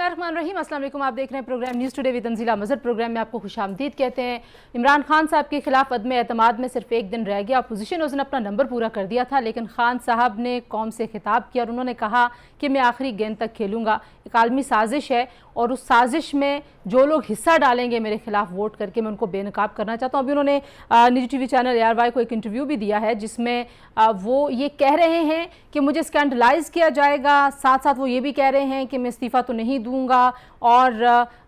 बिस्मिल्लाहिर्रहमानिर्रहीम, अस्सलाम वालेकुम। आप देख रहे हैं program news today with Tanzeela Mazhar. Program में आपको खुशामदीद कहते हैं। इमरान खान साहब के खिलाफ अदम एतमाद में सिर्फ एक दिन रह गया। अपोजिशन उसने अपना नंबर पूरा कर दिया था, लेकिन खान साहब ने कौम से खिताब किया और उन्होंने कहा कि मैं आखिरी गेंद तक खेलूँगा। एक आलमी साजिश है और उस साजिश में जो लोग हिस्सा डालेंगे मेरे खिलाफ वोट करके, मैं उनको बेनकाब करना चाहता हूँ। अभी उन्होंने निजी टीवी चैनल ARY को एक इंटरव्यू भी दिया है जिसमें वो ये कह रहे हैं कि मुझे स्कैंडलाइज किया जाएगा। साथ साथ वो ये भी कह रहे हैं कि मैं इस्तीफ़ा तो नहीं दूंगा और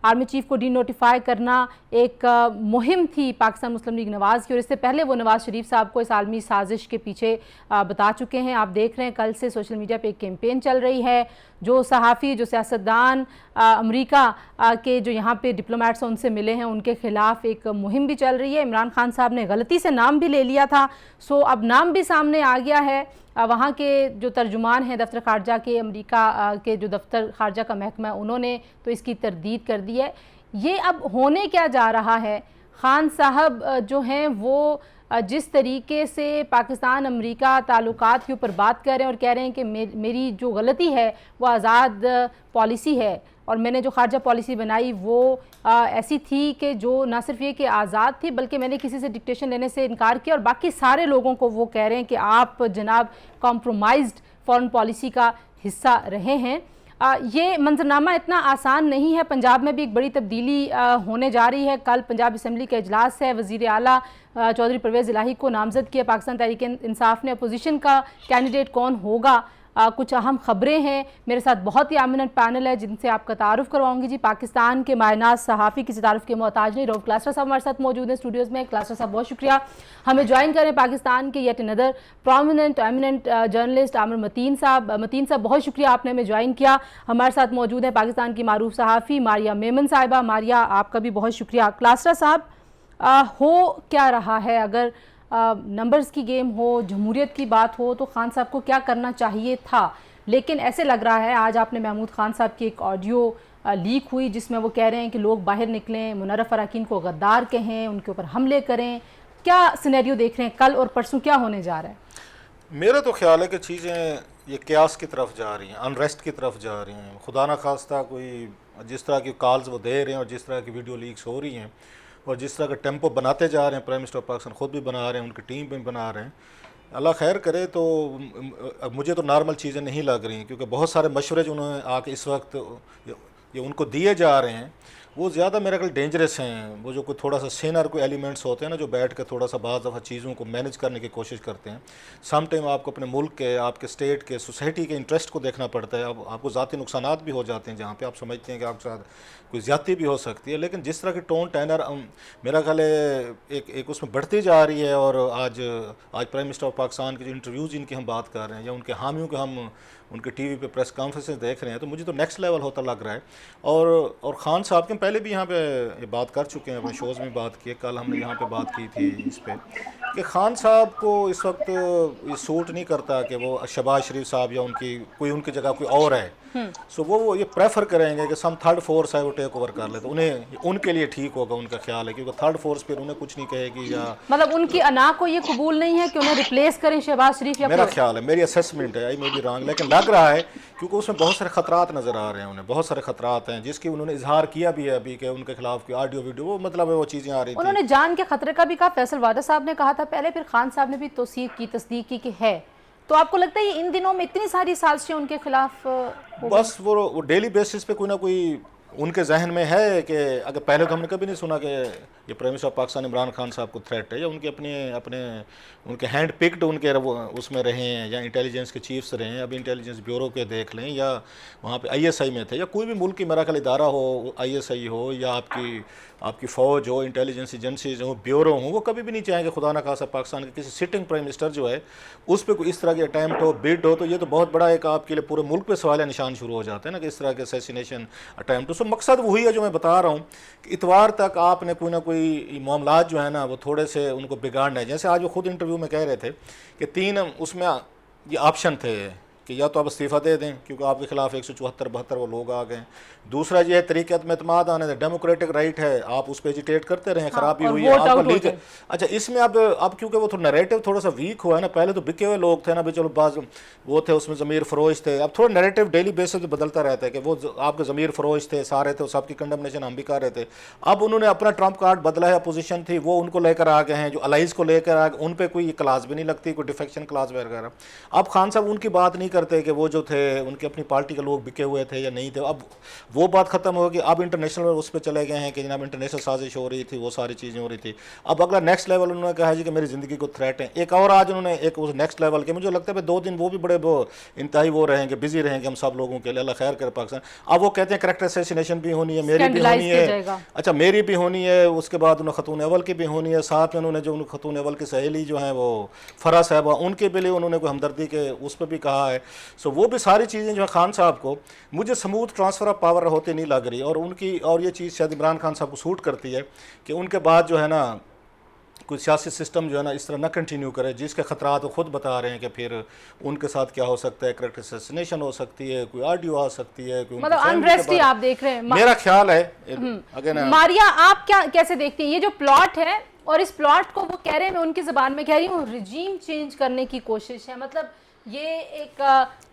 आर्मी चीफ को डी-नोटिफाई करना एक मुहिम थी पाकिस्तान मुस्लिम लीग नवाज़ की, और इससे पहले वो नवाज़ शरीफ साहब को इस आलमी साजिश के पीछे बता चुके हैं। आप देख रहे हैं कल से सोशल मीडिया पे एक कैंपेन चल रही है। जो सहाफ़ी, जो सियासतदान अमेरिका के जो यहाँ पे डिप्लोमेट्स हैं उनसे मिले हैं, उनके खिलाफ एक मुहिम भी चल रही है। इमरान खान साहब ने गलती से नाम भी ले लिया था, सो अब नाम भी सामने आ गया है। वहाँ के जो तर्जुमान हैं दफ्तर खारजा के, अमेरिका के जो दफ्तर खारजा का महकमा है, उन्होंने तो इसकी तरदीद कर दी है। ये अब होने क्या जा रहा है? खान साहब जो हैं वो जिस तरीके से पाकिस्तान अमेरिका ताल्लुकात के ऊपर बात कर रहे हैं और कह रहे हैं कि मेरी जो गलती है वो आज़ाद पॉलिसी है और मैंने जो खारजा पॉलिसी बनाई वो ऐसी थी कि जो ना सिर्फ ये कि आज़ाद थी बल्कि मैंने किसी से डिक्टेशन लेने से इनकार किया, और बाकी सारे लोगों को वो कह रहे हैं कि आप जनाब कॉम्प्रोमाइज्ड फॉरेन पॉलिसी का हिस्सा रहे हैं। ये मंजरनामा इतना आसान नहीं है। पंजाब में भी एक बड़ी तब्दीली होने जा रही है। कल पंजाब असम्बली का इजलास है। वज़ीर आला चौधरी परवेज़ इलाही को नामज़द किया पाकिस्तान तहरीक इंसाफ ने। अपोजिशन का कैंडिडेट कौन होगा, कुछ अहम खबरें हैं। मेरे साथ बहुत ही एमिनेंट पैनल है जिनसे आपका तारुफ करवाऊंगी। जी, पाकिस्तान के मायनाज सहाफ़ी किसी तारुफ के मोहताज नहीं, रऊफ़ क्लास्टर साहब हमारे साथ मौजूद हैं स्टूडियोज़ में। क्लास्टर साहब बहुत शुक्रिया हमें ज्वाइन करें। पाकिस्तान के yet another prominent eminent journalist Aamir Mateen साहब बहुत शुक्रिया आपने हमें ज्वाइन किया। हमारे साथ मौजूद है पाकिस्तान की मारूफ सहाफ़ी मारिया मेमन साहिबा। मारिया, आपका भी बहुत शुक्रिया। क्लास्टर साहब, हो क्या रहा है? अगर नंबर्स की गेम हो, जमहूरियत की बात हो, तो खान साहब को क्या करना चाहिए था? लेकिन ऐसे लग रहा है, आज आपने महमूद खान साहब की एक ऑडियो लीक हुई जिसमें वो कह रहे हैं कि लोग बाहर निकलें, मुनर्रफ अरकान को गद्दार कहें, उनके ऊपर हमले करें। क्या सिनेरियो देख रहे हैं? कल और परसों क्या होने जा रहा है? मेरा तो ख्याल है कि चीज़ें ये क्यास की तरफ जा रही हैं, अनरेस्ट की तरफ जा रही हैं। खुदा ना खास्ता कोई जिस तरह की कॉल्स वो दे रहे हैं और जिस तरह की वीडियो लीक्स हो रही हैं और जिस तरह का टेम्पो बनाते जा रहे हैं, प्राइम मिनिस्टर ऑफ पाकिस्तान ख़ुद भी बना रहे हैं, उनकी टीम भी बना रहे हैं, अल्लाह खैर करे। तो मुझे तो नॉर्मल चीज़ें नहीं लग रही, क्योंकि बहुत सारे मशवरे जो उन्होंने आके इस वक्त ये उनको दिए जा रहे हैं वो ज़्यादा मेरे ख्याल डेंजरस हैं। वो जो कोई थोड़ा सा सीनियर कोई एलिमेंट्स होते हैं ना, जो बैठ कर थोड़ा सा बाज़ दफ़ा चीज़ों को मैनेज करने की कोशिश करते हैं। सम टाइम आपको अपने मुल्क के, आपके स्टेट के, सोसाइटी के इंटरेस्ट को देखना पड़ता है। अब आपको ज़ाती नुकसानात भी हो जाते हैं जहाँ पे आप समझते हैं कि आपके साथ कोई ज़्यादती भी हो सकती है। लेकिन जिस तरह की टोन टैनर मेरा ख्याल है एक उसमें बढ़ती जा रही है। और आज प्राइम मिनिस्टर ऑफ पाकिस्तान के जो इंटरव्यूज़ जिनकी हम बात कर रहे हैं या उनके हामियों के हम उनके टीवी पे प्रेस कॉन्फ्रेंसेस देख रहे हैं, तो मुझे तो नेक्स्ट लेवल होता लग रहा है। और ख़ान साहब के पहले भी यहाँ पे ये बात कर चुके हैं, अपने शोज़ में बात की है। कल हमने यहाँ पे बात की थी इस पे कि ख़ान साहब को इस वक्त ये सूट नहीं करता कि वो शहबाज शरीफ साहब या उनकी जगह कोई और है। सो वो ये प्रेफर करेंगे कि सम थर्ड फोर्स है वो टेक ओवर कर ले, तो उनके लिए ठीक होगा, उनका ख्याल है। क्योंकि थर्ड फोर्स फिर उन्हें कुछ नहीं कहेगी, या मतलब उनकी अना को ये कबूल नहीं है कि उन्हें रिप्लेस करें शहबाज शरीफ या मेरा ख्याल है, मेरी असेसमेंट है, आई मे बी रॉन्ग, लेकिन लग रहा है क्योंकि उसमें बहुत सारे खतरात नज़र आ रहे हैं। उन्हें बहुत सारे खतरात हैं जिसकी उन्होंने इजहार किया भी है अभी कि उनके खिलाफ कोई ऑडियो वीडियो वो मतलब है वो चीज़ें आ रही थी। उन्होंने जान के खतरे का भी कहा, फैसल वादा साहब ने कहा था पहले, फिर खान साहब ने भी तस्दीक की कि है। तो आपको लगता है ये इन दिनों में इतनी सारी साजिशें उनके खिलाफ बस वो डेली बेसिस पे कोई ना कोई उनके जहन में है कि अगर पहले तो हमने कभी नहीं सुना कि ये prime minister of Pakistan Imran Khan साहब को थ्रेट है, या उनके अपने उनके हैंड पिक्ड उनके उसमें रहे हैं, या इंटेलिजेंस के चीफ्स रहे हैं, अभी इंटेलिजेंस ब्यूरो के देख लें, या वहाँ पे ISI में थे, या कोई भी मुल्क की मेरा ख्याल इदारा हो, ISI हो या आपकी फ़ौज हो, इंटेलिजेंस एजेंसीज हो, ब्यूरो हो, वो कभी भी नहीं चाहेंगे खुदा न खासा पाकिस्तान के किसी सिटिंग प्राइम मिनिस्टर जो है उस पर कोई इस तरह की अटैम्प्ट हो, बिड हो, तो ये तो बहुत बड़ा एक आपके लिए पूरे मुल्क पे सवाल निशान शुरू हो जाते हैं ना कि इस तरह के असैसिनेशन अटैम्प्ट। तो मकसद वही है जो मैं बता रहा हूँ कि इतवार तक आपने कोई ना कोई मामलात जो है ना वो थोड़े से उनको बिगाड़ना है। जैसे आज वो खुद इंटरव्यू में कह रहे थे कि 3 उसमें ये ऑप्शन थे कि या तो आप इस्तीफ़ा दे दें क्योंकि आपके खिलाफ 174-72 वो लोग आ गए हैं। दूसरा ये है तरीक़त में एतमाद आने दें, डेमोक्रेटिक राइट है, आप उस पर एजिटेट करते रहें, खराबी हुई है आपका लीग। अच्छा, इसमें अब क्योंकि वो नैरेटिव थोड़ा सा वीक हुआ है ना, पहले तो बिके हुए लोग थे ना, भी चलो बाज वो थे उसमें ज़मीर फरोश थे, अब थोड़ा नैरेटिव डेली बेसिस पे बदलता रहता है कि वो आपके ज़मीर फरोश थे सारे थे, सबकी कंडमनेशन हम भी कर रहे थे। अब उन्होंने अपना ट्रम्प कार्ड बदला है, अपोजिशन थी वो उनको लेकर आ गए हैं, जो अलाइज को लेकर आ गए, उन पर कोई क्लास भी नहीं लगती, कोई डिफेक्शन क्लास वगैरह। अब खान साहब उनकी बात नहीं करते कि वो जो थे उनकी अपनी पार्टी के लोग बिके हुए थे या नहीं थे, अब वो बात खत्म होगी। अब इंटरनेशनल उस पर चले गए हैं कि जनाब इंटरनेशनल साजिश हो रही थी, वो सारी चीज़ें हो रही थी। अब अगला नेक्स्ट लेवल उन्होंने कहा है जी कि मेरी ज़िंदगी को थ्रेट है। एक और आज उन्होंने एक उस नेक्स्ट लेवल के, मुझे लगता है 2 दिन वो भी बड़े वो इंतहाई वो रहेंगे, बिजी रहेंगे हम सब लोगों के लिए, अल्लाह खैर करे पाकिस्तान। अब वो कहते हैं करेक्टर असैसिनेशन भी होनी है, मेरी भी होनी है, अच्छा मेरी भी होनी है, उसके बाद उन्हें खतून अव्वल की भी होनी है, साथ में उन्होंने जो खतून अव्वल की सहेली जो है वो फरा साहबा, उनके भी लिए उन्होंने कोई हमदर्दी के उस पर भी कहा है। सो वो भी सारी चीज़ें जो है खान साहब को मुझे स्मूथ ट्रांसफ़र ऑफ पावर होती नहीं लग रही, और उनकी और ये चीज़ शायद इमरान खान साहब को सूट करती है कि उनके बाद जो है ना कोई सियासी सिस्टम जो है ना इस तरह ना कंटिन्यू करे, जिसके ख़तरात वो खुद बता रहे हैं कि फिर उनके साथ क्या हो सकता है, करेक्टर असैसिनेशन हो सकती है, कोई ऑडियो आ सकती है, कोई मतलब अनरेस्ट ही आप देख रहे हैं। मेरा ख्याल है अगेन मारिया, आप क्या कैसे देखती हैं ये जो प्लॉट है, और इस प्लॉट को वो कह रहे हैं, मैं उनकी ज़बान में कह रही हूँ, रिजीम चेंज करने की कोशिश है। मतलब ये एक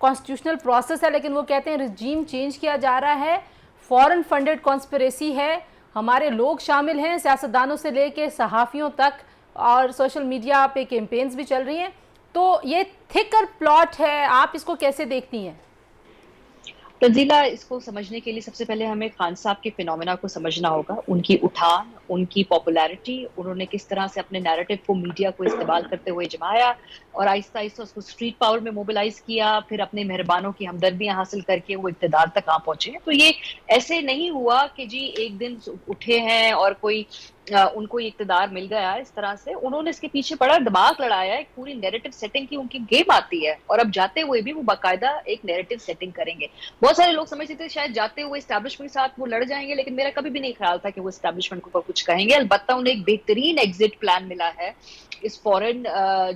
कॉन्स्टिट्यूशनल प्रोसेस है, लेकिन वो कहते हैं रिजीम चेंज किया जा रहा है, फॉरेन फंडेड कॉन्स्पिरेसी है, हमारे लोग शामिल हैं, सियासतदानों से लेके सहाफ़ियों तक, और सोशल मीडिया पे कैंपेन्स भी चल रही हैं। तो ये थिकर प्लॉट है, आप इसको कैसे देखती हैं? तंजीला, इसको समझने के लिए सबसे पहले हमें खान साहब के फिनोमेना को समझना होगा, उनकी उठान, उनकी पॉपुलैरिटी, उन्होंने किस तरह से अपने नैरेटिव को मीडिया को इस्तेमाल करते हुए जमाया और आहिस्ता आहिस्ता उसको स्ट्रीट पावर में मोबिलाइज किया, फिर अपने मेहरबानों की हमदर्दियां हासिल करके वो इक़्तिदार तक आ पहुंचे हैं। तो ये ऐसे नहीं हुआ कि जी एक दिन उठे हैं और कोई उनको इक़्तिदार मिल गया। इस तरह से उन्होंने इसके पीछे बड़ा दिमाग लड़ाया, एक पूरी नैरेटिव सेटिंग की उनकी गेम आती है, और अब जाते हुए भी वो बाकायदा एक नैरेटिव सेटिंग करेंगे। बहुत सारे लोग समझते थे शायद जाते हुए एस्टैब्लिशमेंट के साथ वो लड़ जाएंगे, लेकिन मेरा कभी भी नहीं ख्याल था कि वो एस्टैब्लिशमेंट को कुछ कहेंगे। अलबत्ता उन्हें एक बेहतरीन एग्जिट प्लान मिला है इस फॉरेन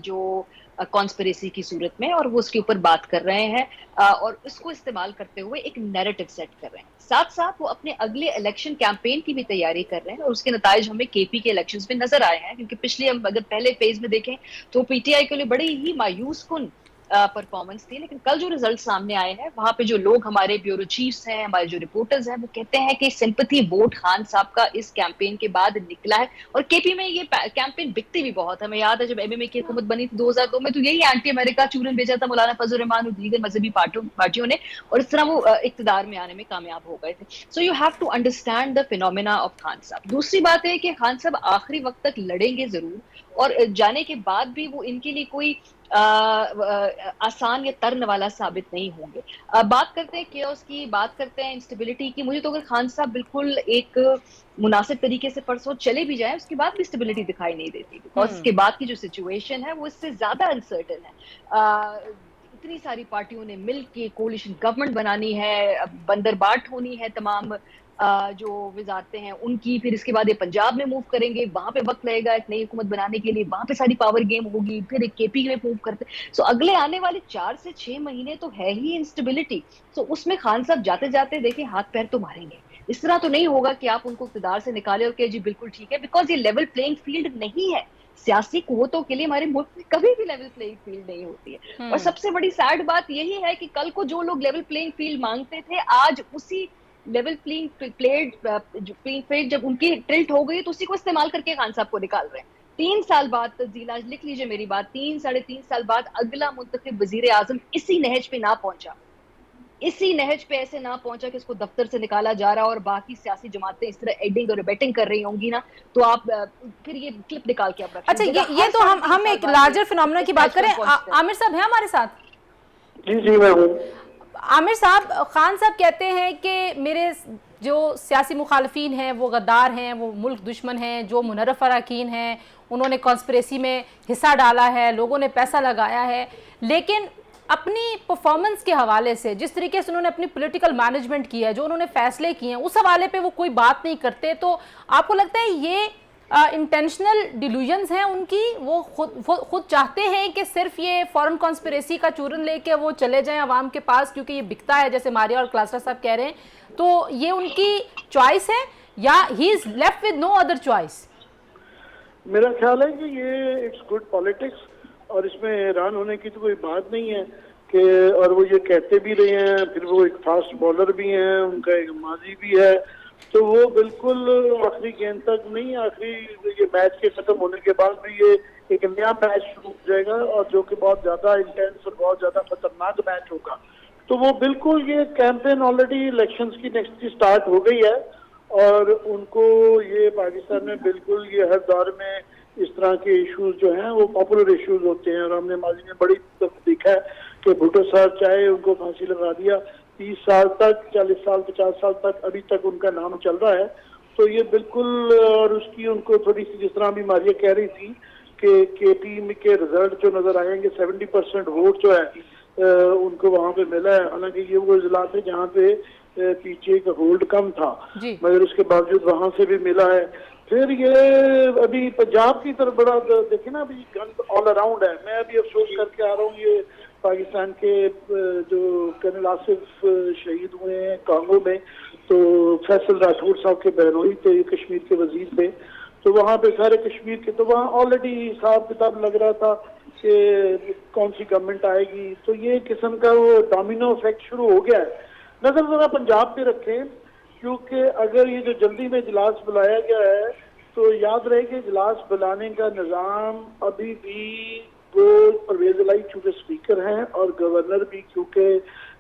जो कॉन्स्पिरेसी की सूरत में, और वो उसके ऊपर बात कर रहे हैं और उसको इस्तेमाल करते हुए एक नैरेटिव सेट कर रहे हैं। साथ साथ वो अपने अगले इलेक्शन कैंपेन की भी तैयारी कर रहे हैं, और उसके नताइज हमें केपी के इलेक्शंस में नजर आए हैं। क्योंकि पिछले हम अगर पहले फेज में देखें तो पीटीआई के लिए बड़ी ही मायूस कुन परफॉर्मेंस थी, लेकिन कल जो रिजल्ट सामने आए हैं वहां पे जो लोग हमारे ब्यूरो चीफ्स हैं, हमारे जो रिपोर्टर्स हैं, वो कहते हैं कि सिंपैथी वोट खान साहब का इस कैंपेन के बाद निकला है। और केपी में ये कैंपेन बिकती भी बहुत। हमें याद है जब एमएमए की हुकूमत बनी थी 2002 में, तो यही एंटी अमेरिका चूरन भेजा था मौलाना फजल रहमान और दीगर मजहबी पार्टियों ने, और इस तरह वो इक्तदार में आने में कामयाब हो गए थे। So you have to understand the phenomena of Khan साहब। दूसरी बात है कि खान साहब आखिरी वक्त तक लड़ेंगे जरूर, और जाने के बाद भी वो इनके लिए कोई आसान या तर्न वाला साबित नहीं होंगे। बात करते हैं केओस की, बात करते हैं इंस्टेबिलिटी की। मुझे तो अगर खान साहब बिल्कुल एक मुनासिब तरीके से परसों चले भी जाए, उसके बाद भी स्टेबिलिटी दिखाई नहीं देती, बिकॉज उसके बाद की जो सिचुएशन है वो इससे ज्यादा अनसर्टन है। इतनी सारी पार्टियों ने मिल के कोलिशन गवर्नमेंट बनानी है, बंदरबाट होनी है तमाम जो वजारतें हैं उनकी, फिर इसके बाद ये पंजाब में मूव करेंगे, वहां पे वक्त लगेगा एक नई हुकूमत बनाने के लिए, वहां पे सारी पावर गेम होगी, फिर एक केपी में मूव करते। सो अगले आने वाले 4 से 6 महीने तो है ही इंस्टेबिलिटी। सो उसमें खान साहब जाते जाते देखिए हाथ पैर तो मारेंगे। इस तरह तो नहीं होगा कि आप उनको इक़्तिदार से निकाले और कहे जी बिल्कुल ठीक है, बिकॉज ये लेवल प्लेइंग फील्ड नहीं है। सियासी कुव्वतों के लिए हमारे मुल्क में कभी भी लेवल प्लेइंग फील्ड नहीं होती है। और सबसे बड़ी सैड बात यही है कि कल को जो लोग लेवल प्लेइंग फील्ड मांगते थे, आज उसी लेवल प्लेइंग फील्ड जब उनकी टिल्ट हो गई तो उसी को इस्तेमाल करके खान साहब को निकाल रहे हैं। 3 साल बाद, तंजीला लिख लीजिए मेरी बात, 3-3.5 साल बाद अगला मुंतखब वजीर आजम इसी नहज पे ना पहुंचा, इसी नहज पे ऐसे ना पहुंचा कि उसको दफ्तर से निकाला जा रहा, और बाकी सियासी जमातें इस तरह एडिंग और बेटिंग कर रही होंगी ना, तो आप फिर ये क्लिप निकाल के आप अच्छा, ये तो हम एक लार्जर फिनोमेना की बात करें। आमिर साहब हैं हमारे साथ? जी मैं हूँ। आमिर साहब, खान साहब कहते हैं कि मेरे जो सियासी मुखालफीन हैं वो गद्दार हैं, वो मुल्क दुश्मन हैं, जो मुनर्रफ अरकान हैं उन्होंने कॉन्स्पिरेसी में हिस्सा डाला है, लोगों ने पैसा लगाया है। लेकिन अपनी परफॉर्मेंस के हवाले से, जिस तरीके से उन्होंने अपनी पॉलिटिकल मैनेजमेंट की है, जो उन्होंने फैसले किए हैं, उस हवाले पे वो कोई बात नहीं करते। तो आपको लगता है ये इंटेंशनल डिल्यूजन्स हैं उनकी, वो खुद चाहते हैं कि सिर्फ ये फॉरेन कॉन्स्पिरेसी का चूरन लेके वो चले जाएं आवाम के पास क्योंकि ये बिकता है, जैसे मारिया और क्लास्टर साहब कह रहे हैं, तो ये उनकी चॉइस है या he is left with no other choice? मेरा ख्याल है कि ये इट्स गुड पॉलिटिक्स और इसमें हैरान होने की तो कोई बात नहीं है कि, और वो ये कहते भी रहे हैं, फिर वो एक फास्ट बॉलर भी हैं, उनका एक माजी भी है, तो वो बिल्कुल आखिरी गेंद तक नहीं, आखिरी ये मैच के खत्म होने के बाद भी ये एक नया मैच शुरू हो जाएगा और जो कि बहुत ज्यादा इंटेंस और बहुत ज्यादा खतरनाक मैच होगा। तो वो बिल्कुल ये कैंपेन ऑलरेडी इलेक्शंस की नेक्स्ट की स्टार्ट हो गई है और उनको ये पाकिस्तान में बिल्कुल ये हर दौर में इस तरह के इश्यूज जो हैं वो पॉपुलर इश्यूज होते हैं और हमने माजी में बड़ी देखा है कि भुट्टो साहब चाहे उनको फांसी लगा दिया 30 साल तक, 40 साल, 50 साल तक अभी तक उनका नाम चल रहा है। तो ये बिल्कुल, और उसकी उनको थोड़ी सी जिस तरह अभी मारिया कह रही थी कि केपी के रिजल्ट जो नजर आएंगे 70% वोट जो है उनको वहां पे मिला है, हालांकि ये वो जिला थे जहाँ पे पीछे का होल्ड कम था मगर उसके बावजूद वहां से भी मिला है। फिर ये अभी पंजाब की तरफ बड़ा देखे ना, अभी गंद ऑल अराउंड है। मैं अभी अफसोस करके आ रहा हूँ, ये पाकिस्तान के जो कर्नल आसिफ शहीद हुए हैं कांगो में, तो फैसल राठौर साहब के बहनोई थे, कश्मीर के वजीर थे, तो वहाँ पे सारे कश्मीर के, तो वहाँ ऑलरेडी हिसाब किताब लग रहा था कि कौन सी गवर्नमेंट आएगी। तो ये किस्म का वो डोमिनो इफेक्ट शुरू हो गया है। नजर जरा पंजाब पे रखें, क्योंकि अगर ये जो जल्दी में इजलास बुलाया गया है तो याद रहे कि इजलास बुलाने का निज़ाम अभी भी वो परवेज इलाही चूंकि स्पीकर हैं और गवर्नर भी क्योंकि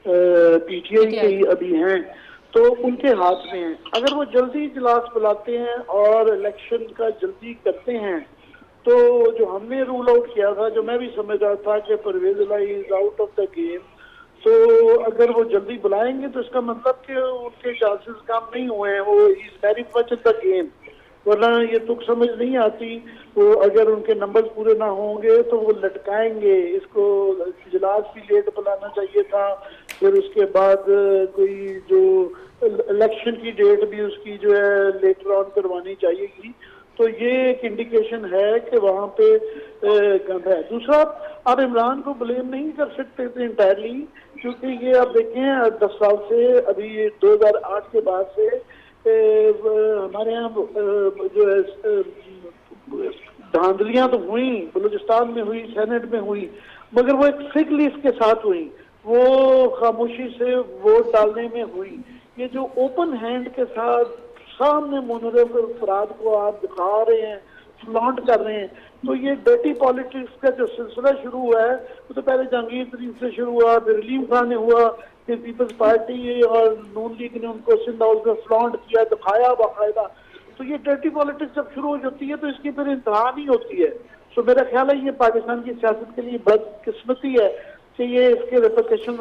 पीटीआई के ही अभी हैं, तो उनके हाथ में है। अगर वो जल्दी इजलास बुलाते हैं और इलेक्शन का जल्दी करते हैं तो जो हमने रूल आउट किया था, जो मैं भी समझ रहा था कि Parvez Elahi is out of the game, तो अगर वो जल्दी बुलाएंगे तो इसका मतलब कि उनके चांसेस कम नहीं हुए हैं, वो is very much in the game. वरना ये तुक समझ नहीं आती, वो अगर उनके नंबर्स पूरे ना होंगे तो वो लटकाएंगे इसको। इजलास भी लेट बुलाना चाहिए था, फिर उसके बाद कोई जो इलेक्शन की डेट भी उसकी जो है लेटर ऑन करवानी चाहिए। तो ये एक इंडिकेशन है कि वहाँ पे गंद है। दूसरा, आप इमरान को ब्लेम नहीं कर सकते थे इंटायरली, क्योंकि ये आप देखें 10 साल से, अभी 2008 के बाद से हमारे यहाँ जो है धांधलियां तो हुई, बलूचिस्तान में हुई, सेनेट में हुई, मगर वो एक फिग लीफ के साथ हुई, वो खामोशी से वोट डालने में हुई। ये जो ओपन हैंड के साथ सामने मुनरफ अफराद को आप दिखा रहे हैं, फ्लॉन्ट कर रहे हैं, तो ये डर्टी पॉलिटिक्स का जो सिलसिला शुरू हुआ है वो तो पहले जहांगीर तरीफ से शुरू हुआ, फिर रिलीम खान ने हुआ, फिर पीपल्स पार्टी और नून लीग ने उनको सिंध हाउस में फ्लॉन्ट किया, दिखाया बाकायदा। तो ये डर्टी पॉलिटिक्स जब शुरू हो जाती है तो इसकी फिर इंतहा नहीं होती है। तो मेरा ख्याल है ये पाकिस्तान की सियासत के लिए बदकिस्मती है कि ये इसके रिपरकशन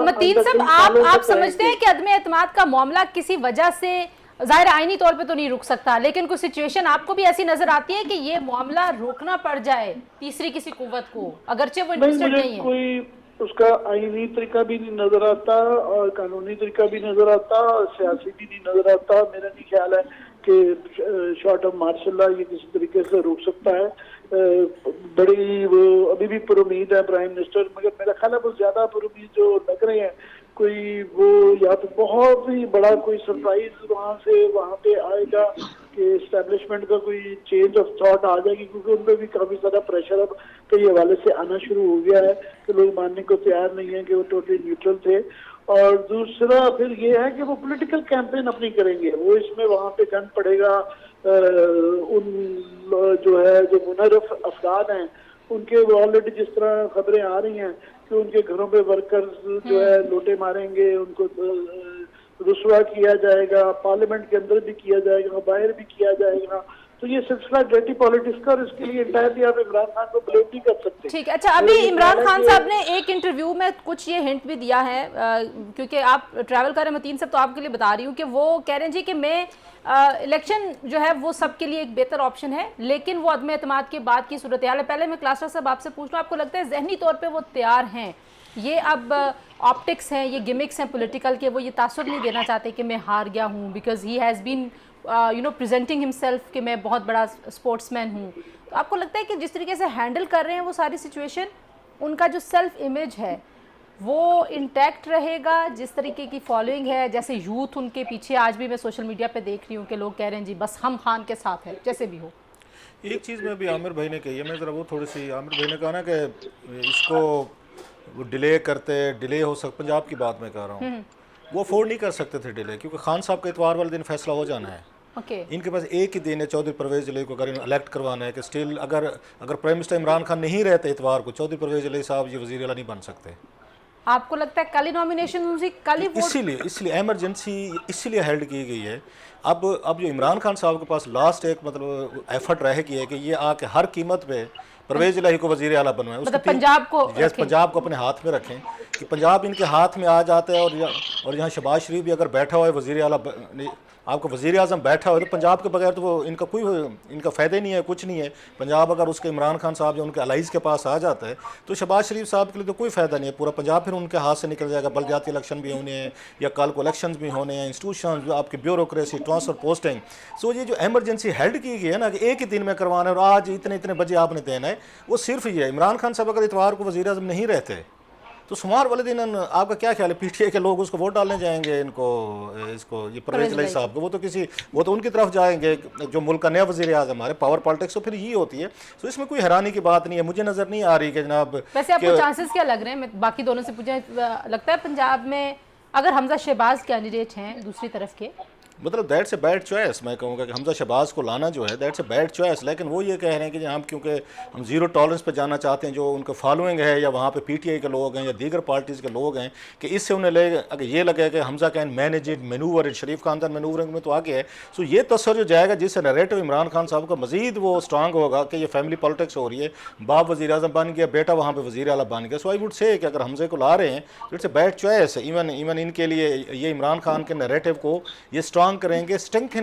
मतीन साहब, आप समझते हैं कि अदम एतमाद का मामला किसी वजह से, जाहिर आईनी तौर पे तो नहीं रुक सकता, लेकिन कुछ सिचुएशन आपको भी ऐसी नजर आती है कि ये मामला रोकना पड़ जाए तीसरी किसी कुव्वत को, अगरचे वो इंटरेस्टेड नहीं है? कोई उसका आईनी तरीका भी नहीं नजर आता और कानूनी तरीका भी नजर आता और सियासी भी नहीं नजर आता। मेरा नहीं ख्याल है कि शॉर्ट ऑफ मार्शल लॉ ये किसी तरीके से रोक सकता है। बड़ी वो अभी भी पुरुमीद है प्राइम मिनिस्टर, मगर मेरा ख्याल है वो ज्यादा पुरुमीद जो लग रहे हैं, कोई वो या तो बहुत ही बड़ा कोई सरप्राइज वहाँ से वहाँ पे आएगा कि एस्टेब्लिशमेंट का कोई चेंज ऑफ थॉट आ जाएगी, क्योंकि उन पर भी काफी सारा प्रेशर अब कई हवाले से आना शुरू हो गया है कि लोग मानने को तैयार नहीं है कि वो टोटली न्यूट्रल थे। और दूसरा फिर ये है कि वो पॉलिटिकल कैंपेन अपनी करेंगे, वो इसमें वहाँ पे गन पड़ेगा। उन जो है जो मुनरफ अफराद हैं उनके वो ऑलरेडी जिस तरह खबरें आ रही हैं कि उनके घरों पे वर्कर्स जो है लोटे मारेंगे, उनको रुसवा किया जाएगा, पार्लियामेंट के अंदर भी किया जाएगा, बाहर भी किया जाएगा। तो ये सिलसिला डर्टी पॉलिटिक्स का, और इसके लिए इंटायरली आप इमरान खान को ब्लेम नहीं कर सकते। ठीक है। अच्छा, अभी इमरान खान साहब ने एक इंटरव्यू में कुछ ये हिंट भी दिया है, क्योंकि आप ट्रैवल कर रहे हैं मतीन साहब, तो आपके लिए बता रही हूँ कि वो कह रहे हैं जी कि मैं इलेक्शन जो है वो सबके लिए एक बेहतर ऑप्शन है, लेकिन वो अदम एतमाद के बाद की सूरत हाल है। पहले मैं क्लास्टर साहब आपसे पूछ रहा हूँ, आपको लगता है जहनी तौर पर वो तैयार हैं? ये अब ऑप्टिक्स हैं, ये गिमिक्स हैं पॉलिटिकल के, वो ये तासुर नहीं देना चाहते कि मैं हार गया हूँ, because he has been presenting himself कि मैं बहुत बड़ा स्पोर्ट्समैन हूँ, तो आपको लगता है कि जिस तरीके से हैंडल कर रहे हैं वो सारी सिचुएशन, उनका जो सेल्फ इमेज है वो इंटैक्ट रहेगा? जिस तरीके की फॉलोइंग है, जैसे यूथ उनके पीछे, आज भी मैं सोशल मीडिया पे देख रही हूँ कि लोग कह रहे हैं जी बस हम खान के साथ हैं, जैसे भी हो। एक चीज़ में अभी आमिर भाई ने कही है, मैं ज़रा वो थोड़ी सी, आमिर भाई ने कहा ना कि इसको वो डिले करते, डिले हो सकता, पंजाब की बात मैं कह रहा हूँ, वो अफोर्ड नहीं कर सकते थे डिले, क्योंकि खान साहब का इतवार वाले दिन फैसला हो जाना है। इनके पास एक ही दिन है, चौधरी परवेज़ इलाही को अगर इलेक्ट करवाना है कि स्टिल अगर प्राइम मिनिस्टर इमरान खान नहीं रहते इतवार को, चौधरी परवेज़ इलाही साहब ये वज़ीर आला नहीं बन सकते। आपको लगता है कल ही नॉमिनेशन उनसे, कल ही वोट? इसीलिए एमरजेंसी इसीलिए हेल्ड की गई है। अब जो इमरान खान साहब के पास लास्ट एक मतलब एफर्ट रह गई है कि ये आके हर कीमत पे परवेज़ इलाही को वज़ीर आला बनवाएं, मतलब पंजाब को, पंजाब को अपने हाथ में रखें कि पंजाब इनके हाथ में आ जाता है। और यहाँ शहबाज शरीफ भी अगर बैठा हुआ है वज़ीर आला, आपको वज़ीर आज़म बैठा हुआ है, तो पंजाब के बगैर तो वो इनका कोई इनका फ़ायदा नहीं है, कुछ नहीं है। पंजाब अगर उसके इमरान खान साहब जो उनके अलाइज़ के पास आ जाता है तो शहबाज शरीफ साहब के लिए तो कोई फ़ायदा नहीं है, पूरा पंजाब फिर उनके हाथ से निकल जाएगा। बलदियाती इलेक्शन भी होने हैं या कल को इलेक्शन भी होने हैं, इंस्टीट्यूशन, आपकी ब्यूरोक्रेसी, ट्रांसफ़र, पोस्टिंग। सो ये जो एमरजेंसी हेल्ड की गई है ना कि एक ही दिन में करवाना है और आज इतने इतने बजे आपने देना है, वो सिर्फ ये है। इमरान खान साहब अगर इतवार को वज़ीर आज़म नहीं रहते तो सोमवार वाले दिन आपका क्या ख्याल है, पीटीआई के लोग उसको वोट डालने जाएंगे, इसको ये परवेज़ इलाही साहब को? वो तो उनकी तरफ जाएंगे जो मुल्क का नया वज़ीर आज़म, हमारे पावर पॉलिटिक्स तो फिर यही होती है। तो इसमें कोई हैरानी की बात नहीं है, मुझे नज़र नहीं आ रही कि जनाब। वैसे आपको चांसेस क्या लग रहे हैं? मैं बाकी दोनों से पूछें, लगता है पंजाब में अगर हमजा शहबाज कैंडिडेट हैं दूसरी तरफ के, मतलब दैट्स ए बैड चॉइस, मैं कहूँगा कि हमजा शहबाज को लाना जो है दैट्स ए बैड चॉइस। लेकिन वो ये कह रहे हैं कि हम क्योंकि हम ज़ीरो टॉलरेंस पे जाना चाहते हैं, जो उनका फॉलोइंग है या वहाँ पे पीटीआई के लोग हैं या दीगर पार्टीज़ के लोग हैं, कि इससे उन्हें अगर ये लगे कि Hamza can manage it, manoeuvre it, Sharif खानदान मैनूवरिंग में तो आगे है। सो ये तसर जो जाएगा, जिससे नरेटिव इमरान खान साहब का मजीद वो स्ट्रांग होगा कि ये फैमिली पॉलिटिक्स हो रही है, बाप वज़ीर आज़म बन गया, बेटा वहाँ पर वज़ीर आला बन गया। सो आई वुड से कि अगर हमजे को ला रहे हैं तो it's a bad choice. Even इनके लिए ये इमरान खान के नरेटिव को ये स्ट्रांग करेंगे,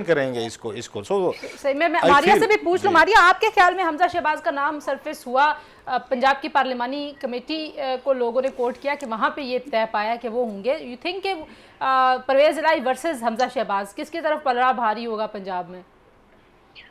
करेंगे इसको। सही मैं मारिया से भी पूछ लूं। मारिया, आपके ख्याल में हमजा शहबाज का नाम सरफेस हुआ, पंजाब की पार्लिमानी कमेटी को लोगों ने कोट किया कि वहां पे ये तय पाया कि वो होंगे, यू थिंक कि परवेज़ इलाही वर्सेस हमजा शहबाज किसकी तरफ पलड़ा भारी होगा पंजाब में?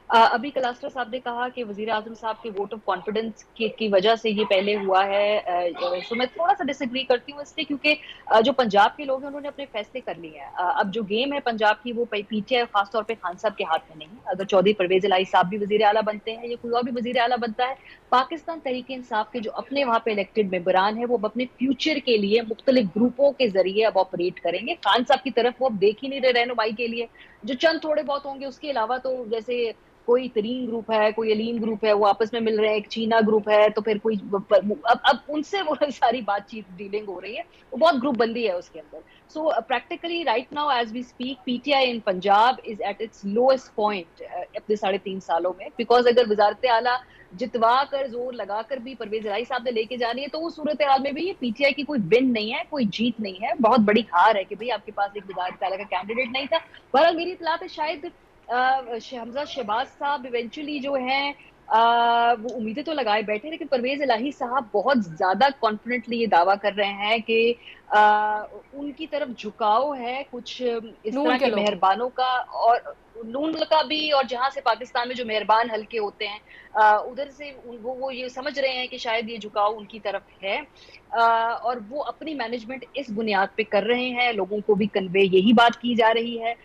अभी कलास्टर साहब ने कहा कि वजीर आजम साहब के वोट ऑफ कॉन्फिडेंस की वजह से ये पहले हुआ है। तो मैं थोड़ा सा डिसएग्री करती हूँ इसलिए क्योंकि जो पंजाब के लोग हैं उन्होंने अपने फैसले कर लिए हैं। अब जो गेम है पंजाब की वो पीटीआई खासतौर पे खान साहब के हाथ में नहीं है। अगर चौधरी परवेज इलाही साहब भी वजीर आला बनते हैं या कोई और भी वजीर आला बनता है, पाकिस्तान तहरीक इंसाफ के जो अपने वहाँ पे इलेक्टेड मेंबरान है वो अपने फ्यूचर के लिए मुख्तलिफ ग्रुपों के जरिए अब ऑपरेट करेंगे। खान साहब की तरफ वो अब देख ही नहीं रहे रहनुमाई के लिए, जो चंद थोड़े बहुत होंगे उसके अलावा। तो जैसे कोई तरीन ग्रुप है, कोई अलीम ग्रुप है, वो आपस में मिल रहे हैं, एक चीना ग्रुप है, तो फिर कोई अब उनसे वो सारी बातचीत डीलिंग हो रही है, वो बहुत ग्रुप बंदी है उसके अंदर। So practically right now as we speak PTI in Punjab is at its lowest point अपने 3.5 सालों में। बिकॉज अगर वजारत आला जितवा कर जोर लगाकर भी परवेज इलाही साहब ने लेके जानी है तो उस सूरत हाल में भी ये पीटीआई की कोई विन नहीं है, कोई जीत नहीं है। बहुत बड़ी हार है कि भाई आपके पास एक वजारत आला का कैंडिडेट नहीं था। बहरहाल मेरी इत्तला पे शायद हमजा शहबाज साहब इवेंचुअली जो हैं वो उम्मीदें तो लगाए बैठे, लेकिन परवेज इलाही साहब बहुत ज्यादा कॉन्फिडेंटली ये दावा कर रहे हैं कि उनकी तरफ झुकाव है कुछ इस तरह के मेहरबानों का, और नून का भी, और जहां से पाकिस्तान में जो मेहरबान हल्के होते हैं उधर से वो ये समझ रहे हैं कि शायद ये झुकाव उनकी तरफ है। और वो अपनी मैनेजमेंट इस बुनियाद पे कर रहे हैं, लोगों को भी कन्वे यही बात की जा रही है।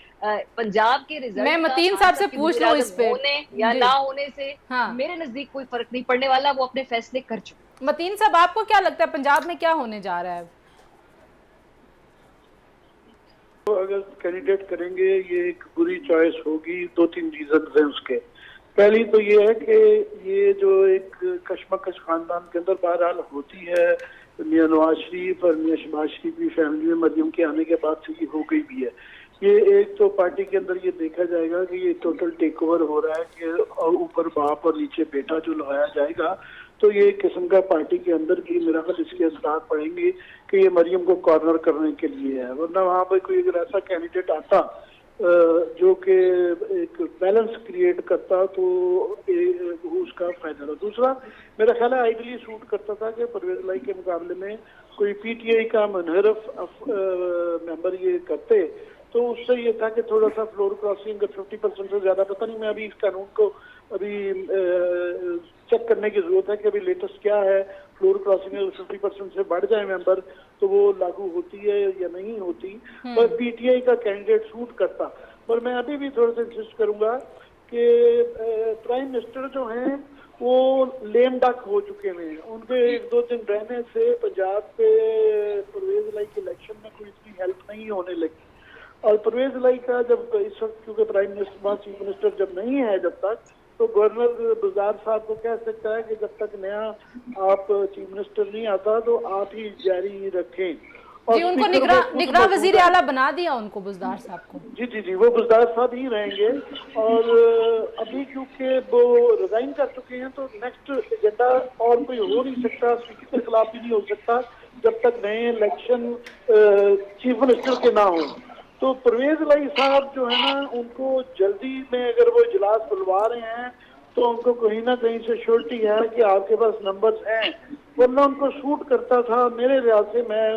पंजाब के रिजल्ट मैं मतीन साहब से पूछ लूं इस पे, होने या ना होने से मेरे नजदीक कोई फर्क नहीं पड़ने वाला, वो अपने फैसले कर चुके। मतीन साहब, आपको क्या लगता है पंजाब में क्या होने जा रहा है? तो अगर कैंडिडेट करेंगे ये एक बुरी चॉइस होगी, 2-3 रीजन हैं उसके। पहली तो ये है कि ये जो एक कशमकश खानदान के अंदर बहरहाल होती है, मियां नवाज शरीफ और मियां शहबाज शरीफ की फैमिली में मरियम के आने के बाद से ये हो गई भी है। ये एक तो पार्टी के अंदर ये देखा जाएगा कि ये टोटल टेक ओवर हो रहा है कि ऊपर बाप और नीचे बेटा जो लगाया जाएगा, तो ये एक किस्म का पार्टी के अंदर भी मेरा ख्याल इसके असर पड़ेंगे कि ये मरियम को कॉर्नर करने के लिए है। वरना वहाँ पर कोई अगर ऐसा कैंडिडेट आता जो कि एक बैलेंस क्रिएट करता तो उसका फायदा था। दूसरा मेरा ख्याल है आइडियली सूट करता था कि परवेज इलाही के मुकाबले में कोई पीटीआई का मुनहरफ मेंबर ये करते तो उससे ये था कि थोड़ा सा फ्लोर क्रॉसिंग 50% से ज़्यादा, पता नहीं, मैं अभी इस कानून को अभी चेक करने की जरूरत है कि अभी लेटेस्ट क्या है। फ्लोर क्रॉसिंग 50% से बढ़ जाए मेंबर तो वो लागू होती है या नहीं होती, पर पीटीआई का कैंडिडेट सूट करता। पर मैं अभी भी थोड़ा सा इंसिस्ट करूंगा कि प्राइम मिनिस्टर जो हैं वो लेम डक हो चुके हैं। उनके 1-2 दिन रहने से पंजाब पे परवेज लाई के इलेक्शन में कोई इतनी हेल्प नहीं होने लगी। और परवेज लाई का जब इस वक्त, क्योंकि प्राइम मिनिस्टर चीफ मिनिस्टर जब नहीं है जब तक, तो गवर्नर बुज़दार साहब को कह सकता है कि जब तक नया आप चीफ मिनिस्टर नहीं आता तो आप ही जारी रखें। और जी, उनको निगरान वजीर आला बना दिया उनको, बुज़दार साहब को। जी जी जी, वो बुज़दार साहब ही रहेंगे। और अभी क्योंकि वो रिजाइन कर चुके हैं तो नेक्स्ट एजेंडा और कोई हो नहीं सकता, स्पीकर के खिलाफ भी नहीं हो सकता जब तक नए इलेक्शन चीफ मिनिस्टर के ना हो। तो परवेज लाई साहब जो है ना, उनको जल्दी में अगर वो इजलास बुलवा रहे हैं तो उनको कहीं ना कहीं से श्योरिटी है कि आपके पास नंबर्स हैं, वरना उनको शूट करता था। मेरे ख्याल से, मैं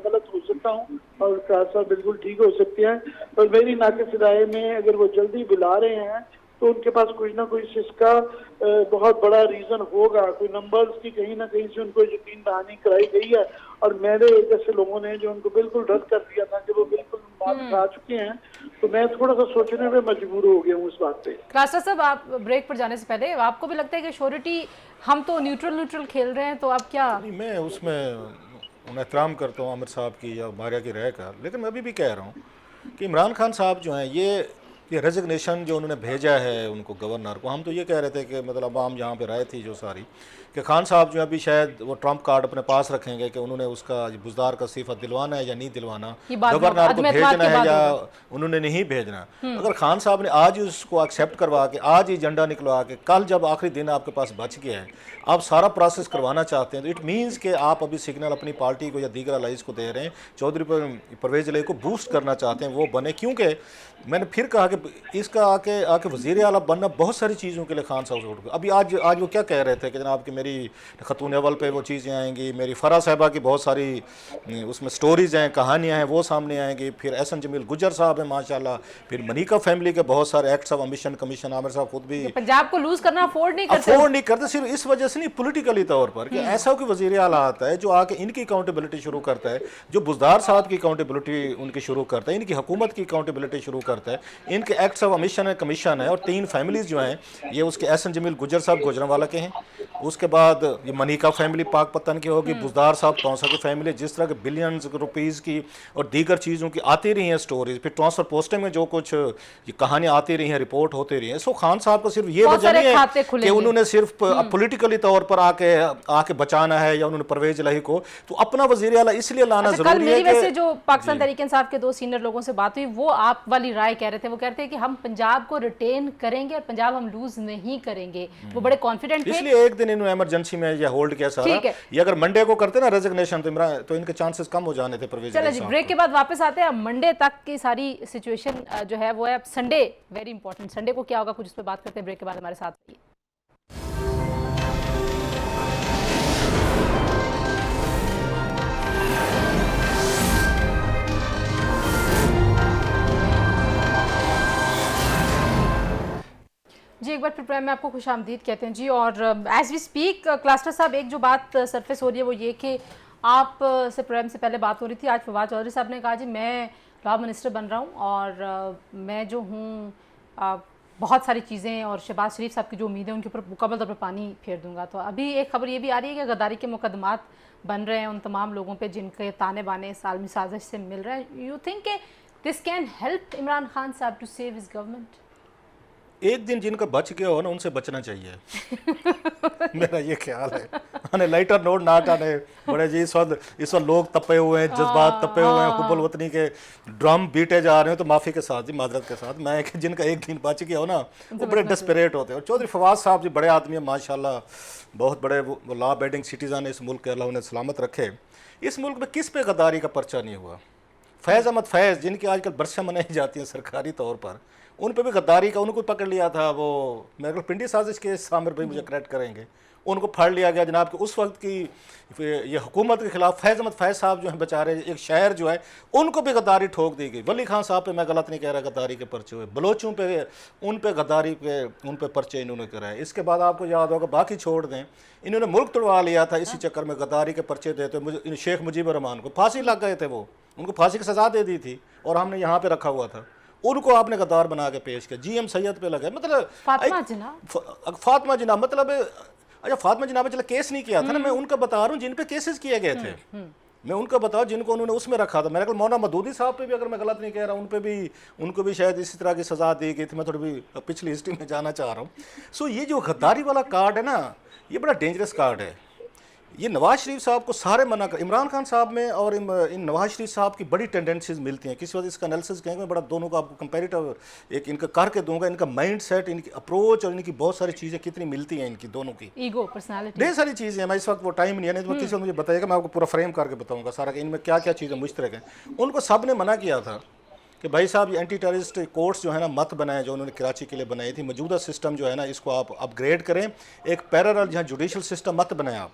गलत हो सकता हूँ और साहब बिल्कुल ठीक हो सकते हैं, पर मेरी नाक़िस राय में अगर वो जल्दी बुला रहे हैं तो उनके पास कुछ ना कुछ इसका बहुत बड़ा रीजन होगा। कोई नंबर्स की कहीं ना कहीं से उनको यकीन दहानी कराई गई है। और मेरे जैसे लोगों ने जो उनको बिल्कुल रद्द कर दिया था कि वो बिल्कुल बात खा चुके हैं, तो मैं थोड़ा सा सोचने में मजबूर हो गया हूँ इस बात पे। क्लास्टर साहब, आप ब्रेक पर जाने से पहले आपको भी लगता है कि श्योरिटी, हम तो न्यूट्रल खेल रहे हैं, तो आप क्या? नहीं, मैं उसमें एहतराम करता हूँ आमिर साहब की या मारिया की राय का, लेकिन मैं अभी भी कह रहा हूँ कि इमरान खान साहब जो हैं, ये रेजिग्नेशन जो उन्होंने भेजा है उनको गवर्नर को, हम तो ये कह रहे थे कि मतलब आम यहाँ पे राय थी जो सारी, कि खान साहब जो अभी शायद वो ट्रम्प कार्ड अपने पास रखेंगे कि उन्होंने उसका बुज़दार का इस्तीफा दिलवाना है या नहीं दिलवाना, गवर्नर को भेजना है या उन्होंने नहीं भेजना। अगर खान साहब ने आज ही उसको एक्सेप्ट करवा के, आज ही एजेंडा निकलवा के, कल जब आखिरी दिन आपके पास बच गया है, आप सारा प्रोसेस करवाना चाहते हैं, तो इट मीन्स कि आप अभी सिग्नल अपनी पार्टी को या दीगर अलाइज को दे रहे हैं, चौधरी परवेज लाई को बूस्ट करना चाहते हैं वो बने। क्योंकि मैंने फिर कहा कि इसका आके वज़ीर आला बनना बहुत सारी चीज़ों के लिए खान साहब से उठ गए। अभी आज वो क्या कह रहे थे कि जनाब कि मेरी खतून अव्वल पे वो चीज़ें आएंगी, मेरी फरा साहबा की बहुत सारी उसमें स्टोरीज़ हैं, कहानियाँ हैं, वो सामने आएंगी, फिर एहसन जमील गुजर साहब है माशाल्लाह, फिर मनिका फैमिली के बहुत सारे acts of ambition commission, Aamir साहब खुद भी पंजाब को लूज करना अफोर्ड नहीं करते, सिर्फ इस वजह से नहीं, पॉलिटिकली तौर पर कि ऐसा कोई वज़ीर आला आता है जो आके इनकी अकाउंटेबिलिटी शुरू करता है, जो बुज़दार साहब की अकाउंटेबिलिटी उनकी शुरू करता है, इनकी हुकूमत की अकाउंटेबिलिटी शुरू करता है, इनके एक्ट्स ऑफ अमिशन है, कमीशन है, और 3 फैमिलीज जो हैं ये उसके एहसन जमील गुजर साहब गुजरांवाला के हैं, उसके बाद ये मनिका फैमिली पाक पतन की होगी, बुज़दार साहब तौसा की फैमिली, जिस तरह के बिलियंस रुपीज़ की और दीगर चीज़ों की आती रही हैं स्टोरीज, फिर ट्रांसफर पोस्टें में जो कुछ ये कहानियाँ आती रही हैं, रिपोर्ट होती रही हैं। सो खान साहब को सिर्फ ये वजह नहीं है कि उन्होंने सिर्फ पॉलिटिकली तौर पर आके बचाना है या उन्होंने परवेज लाई को, तो अपना वज़ीर आला इसलिए लाना जरूरी है। वैसे जो पाकिस्तान तहरीक इंसाफ के 2 सीनियर लोगों से बात हुई, वो आप वाली राय कह रहे थे, वो कहते हैं कि हम पंजाब को रिटेन करेंगे और पंजाब हम लूज नहीं करेंगे, वो बड़े कॉन्फिडेंट थे। इसलिए एक दिन इन्होंने इमरजेंसी में या होल्ड किया सारा। ये अगर मंडे को करते ना रेजिग्नेशन तो इनके चांसेस कम हो जाने थे परवेज। चलो जी, ब्रेक के बाद वापस आते हैं। मंडे तक की सारी सिचुएशन जो है वो है, अब संडे वेरी इंपॉर्टेंट, संडे को क्या होगा कुछ उस पर बात करते हैं। ब्रेक के बाद हमारे साथ रहिए। जी, एक बार फिर प्रोग्राम में आपको खुशामदीद कहते हैं जी। और एज वी स्पीक क्लास्टर साहब, एक जो बात सरफेस हो रही है वो ये कि आप से प्रोग्राम से पहले बात हो रही थी, आज फवाद चौधरी साहब ने कहा जी मैं लॉ मिनिस्टर बन रहा हूँ और मैं जो हूँ बहुत सारी चीज़ें और शहबाज शरीफ साहब की जो उम्मीदें उनके ऊपर मुकम्मल तौर पर पानी फेर दूंगा। तो अभी एक खबर ये भी आ रही है कि गद्दारी के मुकदमात बन रहे हैं उन तमाम लोगों पे जिनके ताने बाने इस आलमी साजिश से मिल रहे हैं। You think this can help Imran Khan साहब टू सेव हिज गवर्नमेंट? एक दिन जिनका बच गया हो ना, उनसे बचना चाहिए मेरा ये ख्याल है। लाइटर नोट ना आने बड़े जी, इस वक्त लोग तपे हुए हैं, जज्बात तपे हुए हैं, हुब्बुल वतनी के ड्रम बीटे जा रहे हैं, तो माफ़ी के साथ जी, माजरत के साथ, मैं जिनका एक दिन बच गया हो ना, वो बड़े डेस्परेट होते हैं। और चौधरी फवाद साहब जी बड़े आदमी हैं माशाल्लाह, बहुत बड़े लॉ अबेडिंग सिटीज़न है इस मुल्क के, अल्लाह उन्हें सलामत रखे। इस मुल्क में किस पे गद्दारी का पर्चा नहीं हुआ? फैज़ अहमद फैज़, जिनकी आजकल बरसें मनाई जाती हैं सरकारी तौर पर, उन पे भी गद्दारी का उनको पकड़ लिया था। वो मेरे को पिंडी साजिश के सामिर भाई मुझे करेक्ट करेंगे, उनको फाड़ लिया गया जनाब कि उस वक्त की ये हुकूमत के खिलाफ फैज़ अहमद फैज़ साहब जो हैं बेचारे, एक शायर जो है, उनको भी गद्दारी ठोक दी गई। वली खान साहब पे मैं गलत नहीं कह रहा, गद्दारी के पर्चे हुए, बलोचों पे उन पे गद्दारी पे उन पे पर्चे इन्होंने कराए। इसके बाद आपको याद होगा, बाकी छोड़ दें, इन्होंने मुल्क तोड़वा लिया था इसी चक्कर में, गद्दारी के पर्चे देते मुझे शेख मुजीबर रहमान को फांसी लग गए थे, वो उनको फांसी की सज़ा दे दी थी और हमने यहाँ पे रखा हुआ था, उनको आपने गद्दार बना के पेश किया। GM सैयद पे लगे, मतलब फातिमा जिना मतलब अच्छा फातिमा जिना पे चला केस नहीं किया था ना, मैं उनका बता रहा हूँ जिन पे केसेस किए गए थे, मैं उनका बताऊँ जिनको उन्होंने उसमें रखा था। मेरे ख्याल मौना मदूदी साहब पे भी, अगर मैं गलत नहीं कह रहा, उन पे भी उनको भी शायद इसी तरह की सज़ा दी गई थी। मैं थोड़ी भी पिछली हिस्ट्री में जाना चाह रहा हूँ। सो ये जो गद्दारी वाला कार्ड है ना, ये बड़ा डेंजरस कार्ड है। ये नवाज शरीफ साहब को सारे मना कर, इमरान खान साहब में और इन नवाज शरीफ साहब की बड़ी टेंडेंसीज मिलती हैं। किसी वजह इसका एनालिसिस कहेंगे, बड़ा दोनों का आपको कंपेरेटिव एक इनका करके दूंगा, इनका माइंड सेट, इनकी अप्रोच और इनकी बहुत सारी चीज़ें कितनी मिलती हैं इनकी दोनों की, ईगो, पर्सनालिटी, ढेर सारी चीज़ें हैं। मैं इस वक्त वो टाइम नहीं है, नहीं तो किसी मुझे बताइएगा, मैं आपको पूरा फ्रेम करके बताऊँगा सारा कि इनमें क्या क्या चीज़ें मुश्तरक हैं। उनको सब ने मना किया था कि भाई साहब ये एंटी टेररिस्ट कोर्ट्स जो है ना मत बनाए, जो उन्होंने कराची के लिए बनाई थी। मौजूदा सिस्टम जो है ना इसको आप अपग्रेड करें, एक पैरेलल जहाँ जुडिशल सिस्टम मत बनाए आप।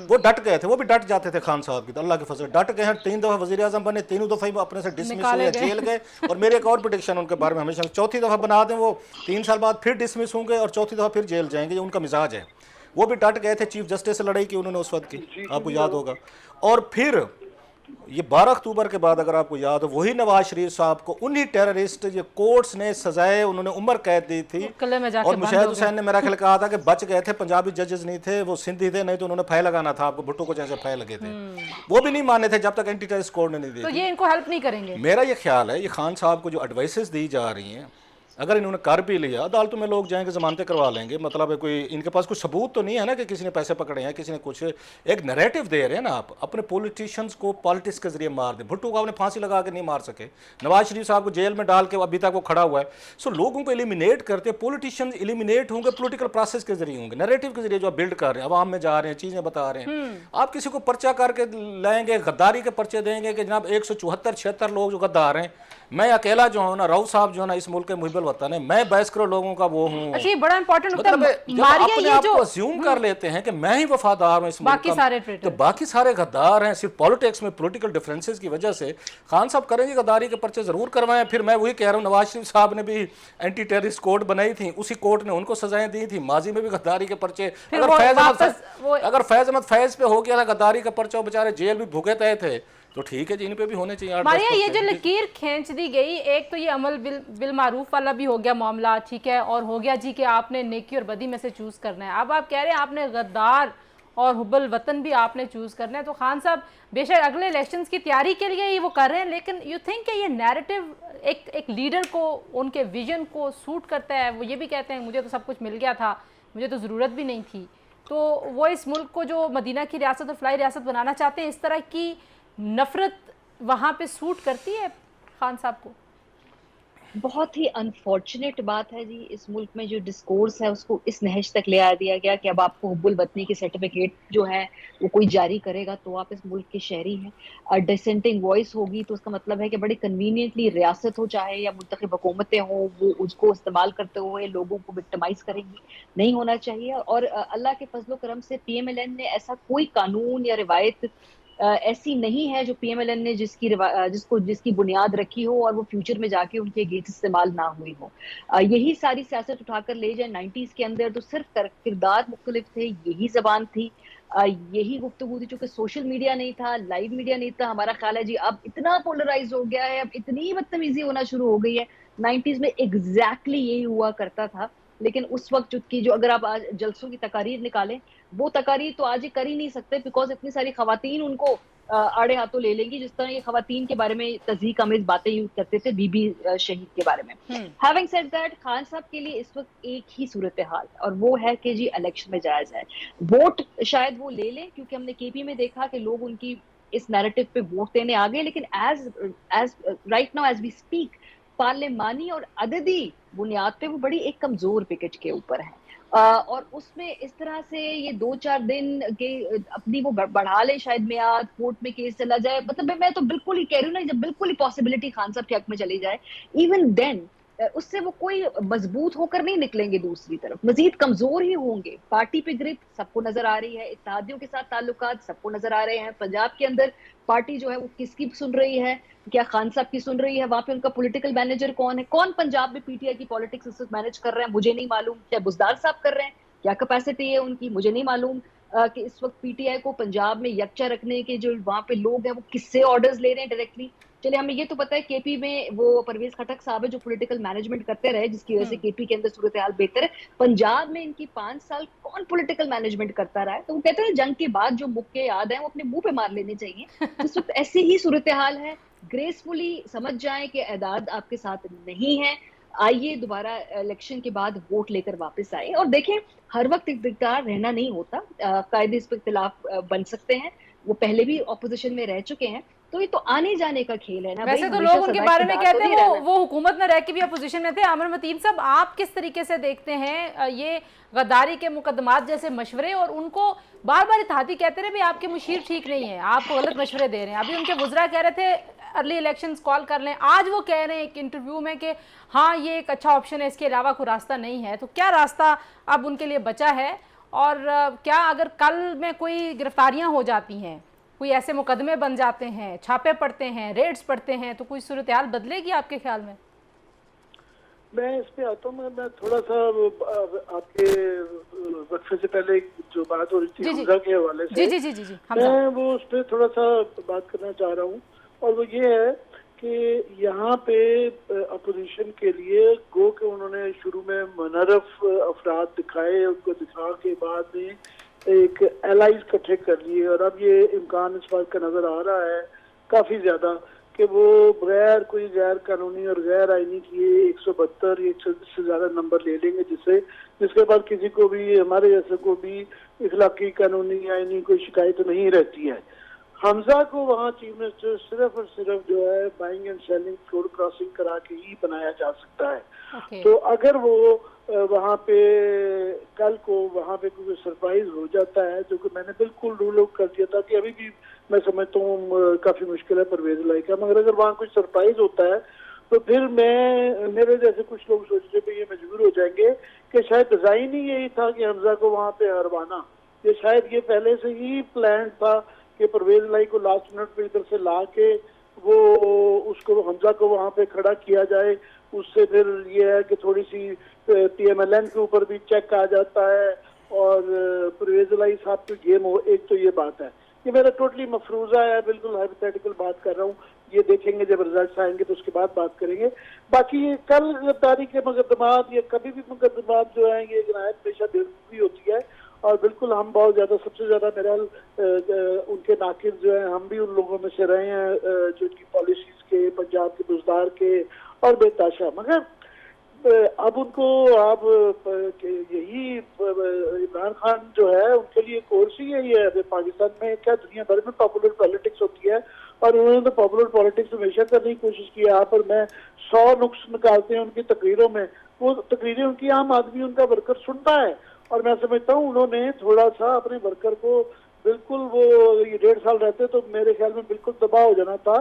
वो डट गए थे, वो भी डट जाते थे खान साहब की, तो अल्लाह के फजल डट गए हैं। 3 दफ़ा वज़ीर आज़म बने, 3 दफ़ा ही अपने से डिसमिस हुए, जेल गए। और मेरे एक और प्रेडिक्शन उनके बारे में हमेशा, चौथी दफ़ा बना दें वो 3 साल बाद फिर डिसमिस होंगे और चौथी दफ़ा फिर जेल जाएंगे, ये उनका मिजाज है। वो भी डट गए थे, चीफ जस्टिस से लड़ाई की उन्होंने उस वक्त की, आपको याद होगा। और फिर ये 12 अक्टूबर के बाद अगर आपको याद हो, वही नवाज शरीफ साहब को उन्हीं टेररिस्ट ये कोर्ट्स ने सजाए, उन्होंने उम्र कैद दी थी। और मुशाहिद हुसैन ने मेरा ख्याल कहा था कि बच गए थे, पंजाबी जजेस नहीं थे, वो सिंधी थे, नहीं तो उन्होंने फाय लगाना था आपको, भुट्टो को जैसे फाय लगे थे। वो भी नहीं माने थे जब तक एंटी टेररिस्ट कोड ने नहीं दी। तो ये इनको हेल्प नहीं करेंगे। मेरा ये ख्याल है, ये खान साहब को जो एडवाइसेस दी जा रही हैं, अगर इन्होंने कर भी लिया, अदालतों में लोग जाएंगे, जमानतें करवा लेंगे, मतलब है कोई इनके पास कुछ सबूत तो नहीं है ना कि किसी ने पैसे पकड़े हैं, किसी ने कुछ, एक नैरेटिव दे रहे हैं ना आप अपने पॉलिटिशियंस को, पॉलिटिक्स के जरिए मार दे। भुट्टो को आपने फांसी लगा के नहीं मार सके, नवाज शरीफ साहब को जेल में डाल के अभी तक वो खड़ा हुआ है। सो लोगों को एलिमिनेट करते, पॉलिटिशियंस एलिमिनेट होंगे पॉलिटिकल प्रोसेस के जरिए होंगे, नैरेटिव के जरिए जो आप बिल्ड कर रहे हैं, आवाम में जा रहे हैं, चीज़ें बता रहे हैं। आप किसी को पर्चा करके लाएंगे, गद्दारी के पर्चे देंगे कि जनाब 174-76 लोग जो गद्दार हैं, मैं अकेला जो हूँ ना, राउत साहब जो है ना इस मुल्क के मुहिबुल वतन है, मैं 22 करोड़ लोगों का वो हूँ। अच्छा, ये बड़ा इंपॉर्टेंट होता है, मतलब अपने आप को अस्यूम कर लेते हैं कि मैं ही वफादार हूँ इस मुल्क बाकी सारे का, तो बाकी सारे गद्दार हैं। सिर्फ पॉलिटिक्स में पॉलिटिकल डिफरेंसेस की वजह से खान साहब करेंगे, गद्दारी के पर्चे जरूर करवाएं। फिर मैं वही कह रहा हूँ, नवाज शरीफ साहब ने भी एंटी टेररिस्ट कोड बनाई थी, उसी कोर्ट ने उनको सजाएं दी थी, माजी में भी गद्दारी के पर्चे। अगर फैज अहमद फैज पे हो गया था गद्दारी का पर्चा, बेचारे जेल भी भुगे तय थे, तो ठीक है जी, इन पे भी होने चाहिए। मारिया, ये जो लकीर खींच दी गई, एक तो ये अमल बिल मारूफ वाला भी हो गया मामला, ठीक है, और हो गया जी कि आपने नेकी और बदी में से चूज करना है। अब आप कह रहे हैं आपने गद्दार और हुब्बुल वतन भी आपने चूज करना है। तो खान साहब बेशक अगले इलेक्शंस की तैयारी के लिए ही वो कर रहे हैं, लेकिन यू थिंक कि ये नैरेटिव एक लीडर को, उनके विजन को सूट करता है? वो ये भी कहते हैं मुझे तो सब कुछ मिल गया था, मुझे तो ज़रूरत भी नहीं थी। तो वो इस मुल्क को जो मदीना की रियासत और फलाई रियासत बनाना चाहते हैं, इस तरह की नफरत वहाँ पे सूट करती है खान साहब को? बहुत ही अनफॉर्चुनेट बात है जी, इस मुल्क में जो डिस्कोर्स है उसको इस नहज तक ले आ दिया गया कि अब आपको हुब्बुल वतनी की सर्टिफिकेट जो है वो कोई जारी करेगा तो आप इस मुल्क के शहरी हैं। डिसेंटिंग वॉइस होगी तो उसका मतलब है कि बड़ी कन्वीनियंटली रियासत हो चाहे या मुंतखब हुकूमतें हों, वो उसको इस्तेमाल करते हुए लोगों को विक्टिमाइज करेंगी। नहीं होना चाहिए। और अल्लाह के फजलो करम से PMLN ने ऐसा कोई कानून या रिवायत ऐसी नहीं है जो PMLN ने जिसकी बुनियाद रखी हो और वो फ्यूचर में जाके उनके अगेंस्ट इस्तेमाल ना हुई हो। यही सारी सियासत उठाकर ले जाए 90s के अंदर, तो सिर्फ किरदार मुख्तलिफ थे, यही जबान थी, यही गुफ्तगू थी। चूंकि सोशल मीडिया नहीं था, लाइव मीडिया नहीं था, हमारा ख्याल है जी अब इतना पोलराइज हो गया है, अब इतनी बदतमीजी होना शुरू हो गई है। 90s में एग्जैक्टली यही हुआ करता था। लेकिन उस वक्त की जो, अगर आप आज जलसों की तकारीर निकालें, वो तकारीर तो आज ये कर ही नहीं सकते, बिकॉज इतनी सारी खवातीन उनको आड़े हाथों ले लेंगी, जिस तरह ये खवातीन के बारे में तज़हीक अमेज़ बातें यूज करते थे बीबी शहीद के बारे में। हैविंग सेड दैट, खान साहब के लिए इस वक्त एक ही सूरत हाल और वो है कि जी इलेक्शन में जाया जाए। वोट शायद वो ले लें, क्योंकि हमने KP में देखा कि लोग उनकी इस नैरेटिव पे वोट देने आ गए, लेकिन as right now as we speak, पार्लिमानी और अददी बुनियाद पे वो बड़ी एक कमजोर विकेट के ऊपर है। और उसमें इस तरह से ये 2-4 दिन के अपनी वो बढ़ा ले, शायद मियाद, कोर्ट में केस चला जाए, मतलब मैं तो बिल्कुल ही कह रही हूँ ना, जब बिल्कुल ही पॉसिबिलिटी खान साहब के हक में चली जाए, इवन देन उससे वो कोई मजबूत होकर नहीं निकलेंगे, दूसरी तरफ मजीद कमजोर ही होंगे। पार्टी पे ग्रिप सबको नजर आ रही है, इत्तेहादियों के साथ ताल्लुकात सबको नजर आ रहे हैं। पंजाब के अंदर पार्टी जो है वो किसकी सुन रही है, क्या खान साहब की सुन रही है, वहां पे उनका पॉलिटिकल मैनेजर कौन है, कौन पंजाब में पीटीआई की पॉलिटिक्स इस वक्त मैनेज कर रहे हैं मुझे नहीं मालूम। क्या बुजदार साहब कर रहे हैं, क्या कैपेसिटी है उनकी, मुझे नहीं मालूम। कि इस वक्त पीटीआई को पंजाब में यकचा रखने के जो वहां पे लोग हैं वो किससे ऑर्डर्स ले रहे हैं डायरेक्टली। चलिए हमें ये तो पता है केपी में वो परवेज खटक साहब है जो पॉलिटिकल मैनेजमेंट करते रहे, जिसकी वजह से केपी के अंदर सूरत हाल बेहतर है। पंजाब में इनकी 5 साल कौन पॉलिटिकल मैनेजमेंट करता रहा है? तो वो कहते हैं जंग के बाद जो मुक्के याद है वो अपने मुंह पे मार लेने चाहिए। इस वक्त ऐसे ही सूरत हाल है, ग्रेसफुली समझ जाएं कि एदाद आपके साथ नहीं है। आइए दोबारा इलेक्शन के बाद वोट लेकर वापस आए और देखें हर वक्त इख्तियार रहना नहीं होता, कायदे इस पर इख्तिलाफ बन सकते हैं, वो पहले भी ऑपोजिशन में रह चुके हैं, तो ये तो आने जाने का खेल है ना। वैसे तो हमेशा लोग उनके सदा बारे में इख्तियार कहते तो हैं वो हुकूमत में रह के भी अपोजिशन में थे। आमिर मतीन साहब, आप किस तरीके से देखते हैं ये गद्दारी के मुकदमात जैसे मशवरे, और उनको बार बार इत्तेहादी कहते रहे भी आपके मुशीर ठीक नहीं है, आपको गलत मशवरे दे रहे हैं। अभी उनके वुज़रा कह रहे थे अर्ली इलेक्शंस कॉल कर लें, आज वो कह रहे हैं एक इंटरव्यू में कि हाँ ये एक अच्छा ऑप्शन है, इसके अलावा कोई रास्ता नहीं है। तो क्या रास्ता अब उनके लिए बचा है, और क्या अगर कल में कोई गिरफ्तारियां हो जाती हैं, कोई ऐसे मुकदमे बन जाते हैं, छापे पड़ते हैं, रेड्स पड़ते हैं, तो कोई सूरत हाल बदलेगी आपके ख्याल में? मैं इस पे आता हूँ। मैं थोड़ा सा आपके वक्फे से पहले जो बात हो रही थी हमजा के हवाले से, जी मैं वो उस पर थोड़ा सा बात करना चाह रहा हूँ, और वो ये है कि यहाँ पे अपोजिशन के लिए गो के उन्होंने शुरू में मुनर्रफ अफराद दिखाए, उनको दिखा के बाद में एक एलाइज इकट्ठे कर लिए, और अब ये इम्कान इस बात का नजर आ रहा है काफी ज्यादा कि वो बगैर कोई गैर कानूनी और गैर आईनी किए 172 या 130 से ज्यादा नंबर ले लेंगे, जिसके बाद किसी को भी, हमारे जैसे को भी इखलाकी कानूनी आईनी कोई शिकायत नहीं रहती है। हमजा को वहाँ चीफ मिनिस्टर सिर्फ और सिर्फ जो है buying and selling, floor crossing करा के ही बनाया जा सकता है। तो अगर वो वहाँ पे कल को वहाँ पे कोई सरप्राइज हो जाता है, जो कि मैंने बिल्कुल रूल आउट कर दिया था कि अभी भी मैं समझता हूँ काफी मुश्किल है परवेज लाई का, मगर अगर वहाँ कुछ सरप्राइज होता है तो फिर मेरे जैसे कुछ लोग सोचने पे ये मजबूर हो जाएंगे कि शायद डिजाइन ही यही था कि हमजा को वहाँ पे हरवाना, ये शायद ये पहले से ही प्लान था कि परवेज लाई को लास्ट मिनट पे इधर से ला के वो उसको हमजा को वहाँ पे खड़ा किया जाए। उससे फिर ये है कि थोड़ी सी PMLN के ऊपर भी चेक आ जाता है, और परवेज लाई साहब की गेम हो। एक तो ये बात है, ये मेरा टोटली मफरूजा है, बिल्कुल हाइपोथेटिकल बात कर रहा हूँ, ये देखेंगे जब रिजल्ट्स आएंगे तो उसके बाद बात करेंगे। बाकी ये कल गिरफ्तारी के मुकदमात या कभी भी मुकदमात जो है ये नहायत पेशा बेवकूफ़ी होती है, और बिल्कुल हम बहुत ज्यादा, सबसे ज्यादा मेरा उनके नाकिद जो है, हम भी उन लोगों में से रहे हैं जो उनकी पॉलिसीज के, पंजाब के बुजदार के और बेताशा। मगर अब उनको आप यही इमरान खान जो है उनके लिए कोर्स ही यही है। पाकिस्तान में क्या दुनिया भर में पॉपुलर पॉलिटिक्स होती है, और उन्होंने तो पॉपुलर पॉलिटिक्स हमेशा करने की कोशिश की है। यहाँ पर मैं 100 नुक्स निकालते हैं उनकी तकरीरों में, वो तकरीरें उनकी आम आदमी, उनका वर्कर सुनता है, और मैं समझता हूँ उन्होंने थोड़ा सा अपने वर्कर को बिल्कुल, वो ये 1.5 साल रहते तो मेरे ख्याल में बिल्कुल तबाह हो जाना था।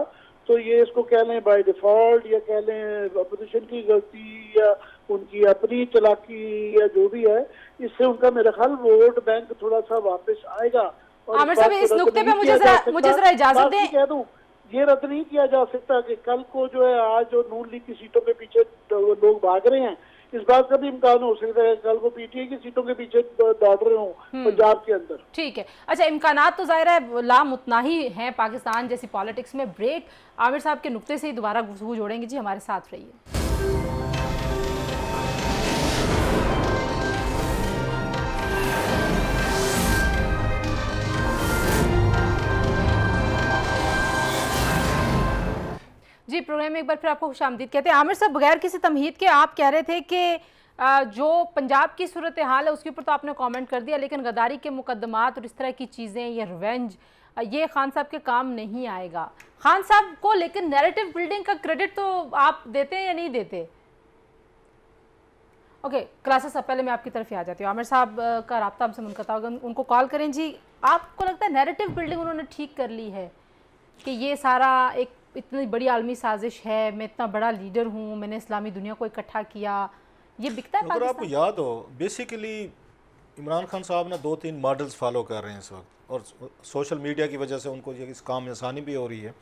तो ये इसको कह लें बाय डिफॉल्ट, या कह लें अपोजिशन की गलती, या उनकी अपनी चालाकी, या जो भी है, इससे उनका मेरा ख्याल वोट बैंक थोड़ा सा वापस आएगा। आमिर साहब, इस नुक्ते पे मुझे जरा इजाजत दें। कह दूं, ये रद्द नहीं किया जा सकता कि कल को जो है, आज जो नून लीग की सीटों के पीछे लोग भाग रहे हैं, इस बात का भी इम्कान हो सकता है कल को पीटीआई की सीटों के पीछे दौड़ रहे हों पंजाब के अंदर। ठीक है, अच्छा, इम्कानात तो जाहिर है लामुतनाही हैं पाकिस्तान जैसी पॉलिटिक्स में। ब्रेक आमिर साहब के नुक्ते से ही दोबारा गुफ्तगू जोड़ेंगे जी, हमारे साथ रहिए। जी, प्रोग्राम में एक बार फिर आपको खुशामदीद कहते हैं। आमिर साहब, बगैर किसी तमहीद के आप कह रहे थे कि जो पंजाब की सूरत हाल है उसके ऊपर तो आपने कमेंट कर दिया, लेकिन गद्दारी के मुकदमात और इस तरह की चीज़ें, ये रिवेंज, ये खान साहब के काम नहीं आएगा। खान साहब को लेकिन नैरेटिव बिल्डिंग का क्रेडिट तो आप देते हैं या नहीं देते? ओके, क्लासेस अब पहले मैं आपकी तरफ ही आ जाती हूँ। आमिर साहब का राब्ता हमसे मुनक़ता होगा, उनको कॉल करें जी। आपको लगता है नैरेटिव बिल्डिंग उन्होंने ठीक कर ली है कि ये सारा एक इतनी बड़ी आलमी साजिश है, मैं इतना बड़ा लीडर हूँ, मैंने इस्लामी दुनिया को इकट्ठा किया, ये बिकता है अगर आपको पाकिस्तान? याद हो, बेसिकली इमरान खान साहब ने 2-3 मॉडल्स फॉलो कर रहे हैं इस वक्त, और सोशल मीडिया की वजह से उनको ये इस काम में आसानी भी हो रही है।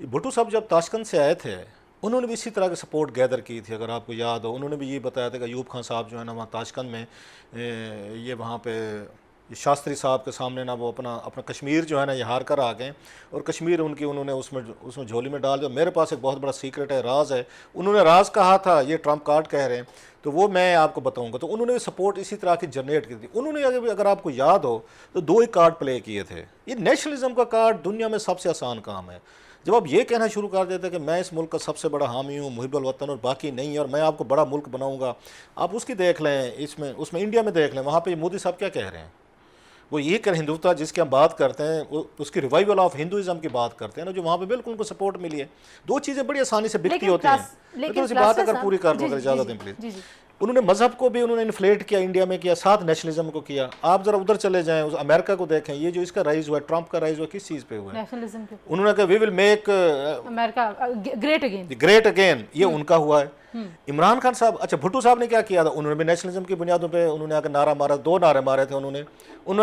भुट्टो साहब जब ताशकंद से आए थे, उन्होंने भी इसी तरह की सपोर्ट गैदर की थी, अगर आपको याद हो। उन्होंने भी ये बताया था कि अयूब खान साहब जो है ना वहाँ ताशकंद में ये वहाँ पे ये शास्त्री साहब के सामने ना वो अपना अपना कश्मीर जो है ना ये हार कर आ गए, और कश्मीर उनकी उन्होंने उसमें झोली में डाल दिया। मेरे पास एक बहुत बड़ा सीक्रेट है, राज है, उन्होंने राज कहा था, ये ट्रम्प कार्ड कह रहे हैं, तो वो मैं आपको बताऊंगा। तो उन्होंने सपोर्ट इसी तरह की जनरेट की थी। उन्होंने अगर आपको याद हो तो 2 ही कार्ड प्ले किए थे। ये नेशनलिज्म का कार्ड दुनिया में सबसे आसान काम है। जब आप ये कहना शुरू कर देते हैं कि मैं इस मुल्क का सबसे बड़ा हामी हूँ, मुहिब्बुल वतन, और बाकी नहीं है, और मैं आपको बड़ा मुल्क बनाऊंगा, आप उसकी देख लें, इसमें उसमें इंडिया में देख लें, वहाँ पे मोदी साहब क्या कह रहे हैं। वो ये कर हिंदुत्व जिसकी हम बात करते हैं, उसकी रिवाइवल ऑफ हिंदुइज्म की बात करते हैं ना, जो वहाँ पे बिल्कुल उनको सपोर्ट मिली है। 2 चीज़ें बड़ी आसानी से बिकती होती हैं। लेकिन उसी बात अगर पूरी कर दूँ, अगर इजाज़त दें प्लीज़। उन्होंने मज़हब को भी उन्होंने इन्फ्लेट किया, इंडिया में किया, साथ नेशनलिज्म को किया। आप जरा उधर चले जाएं, उस अमेरिका को देखें, ये जो इसका राइज हुआ, ट्रंप का राइज हुआ, किस चीज़ पे हुआ है? नेशनलिज्म पे। उन्होंने कहा we will make America great again, ये उनका हुआ है। इमरान खान साहब, अच्छा भुट्टो साहब ने क्या किया था, उन्होंने भी नेशनलिज्म की बुनियादों पे उन्होंने आकर नारा मारा, 2 नारे मारे थे उन्होंने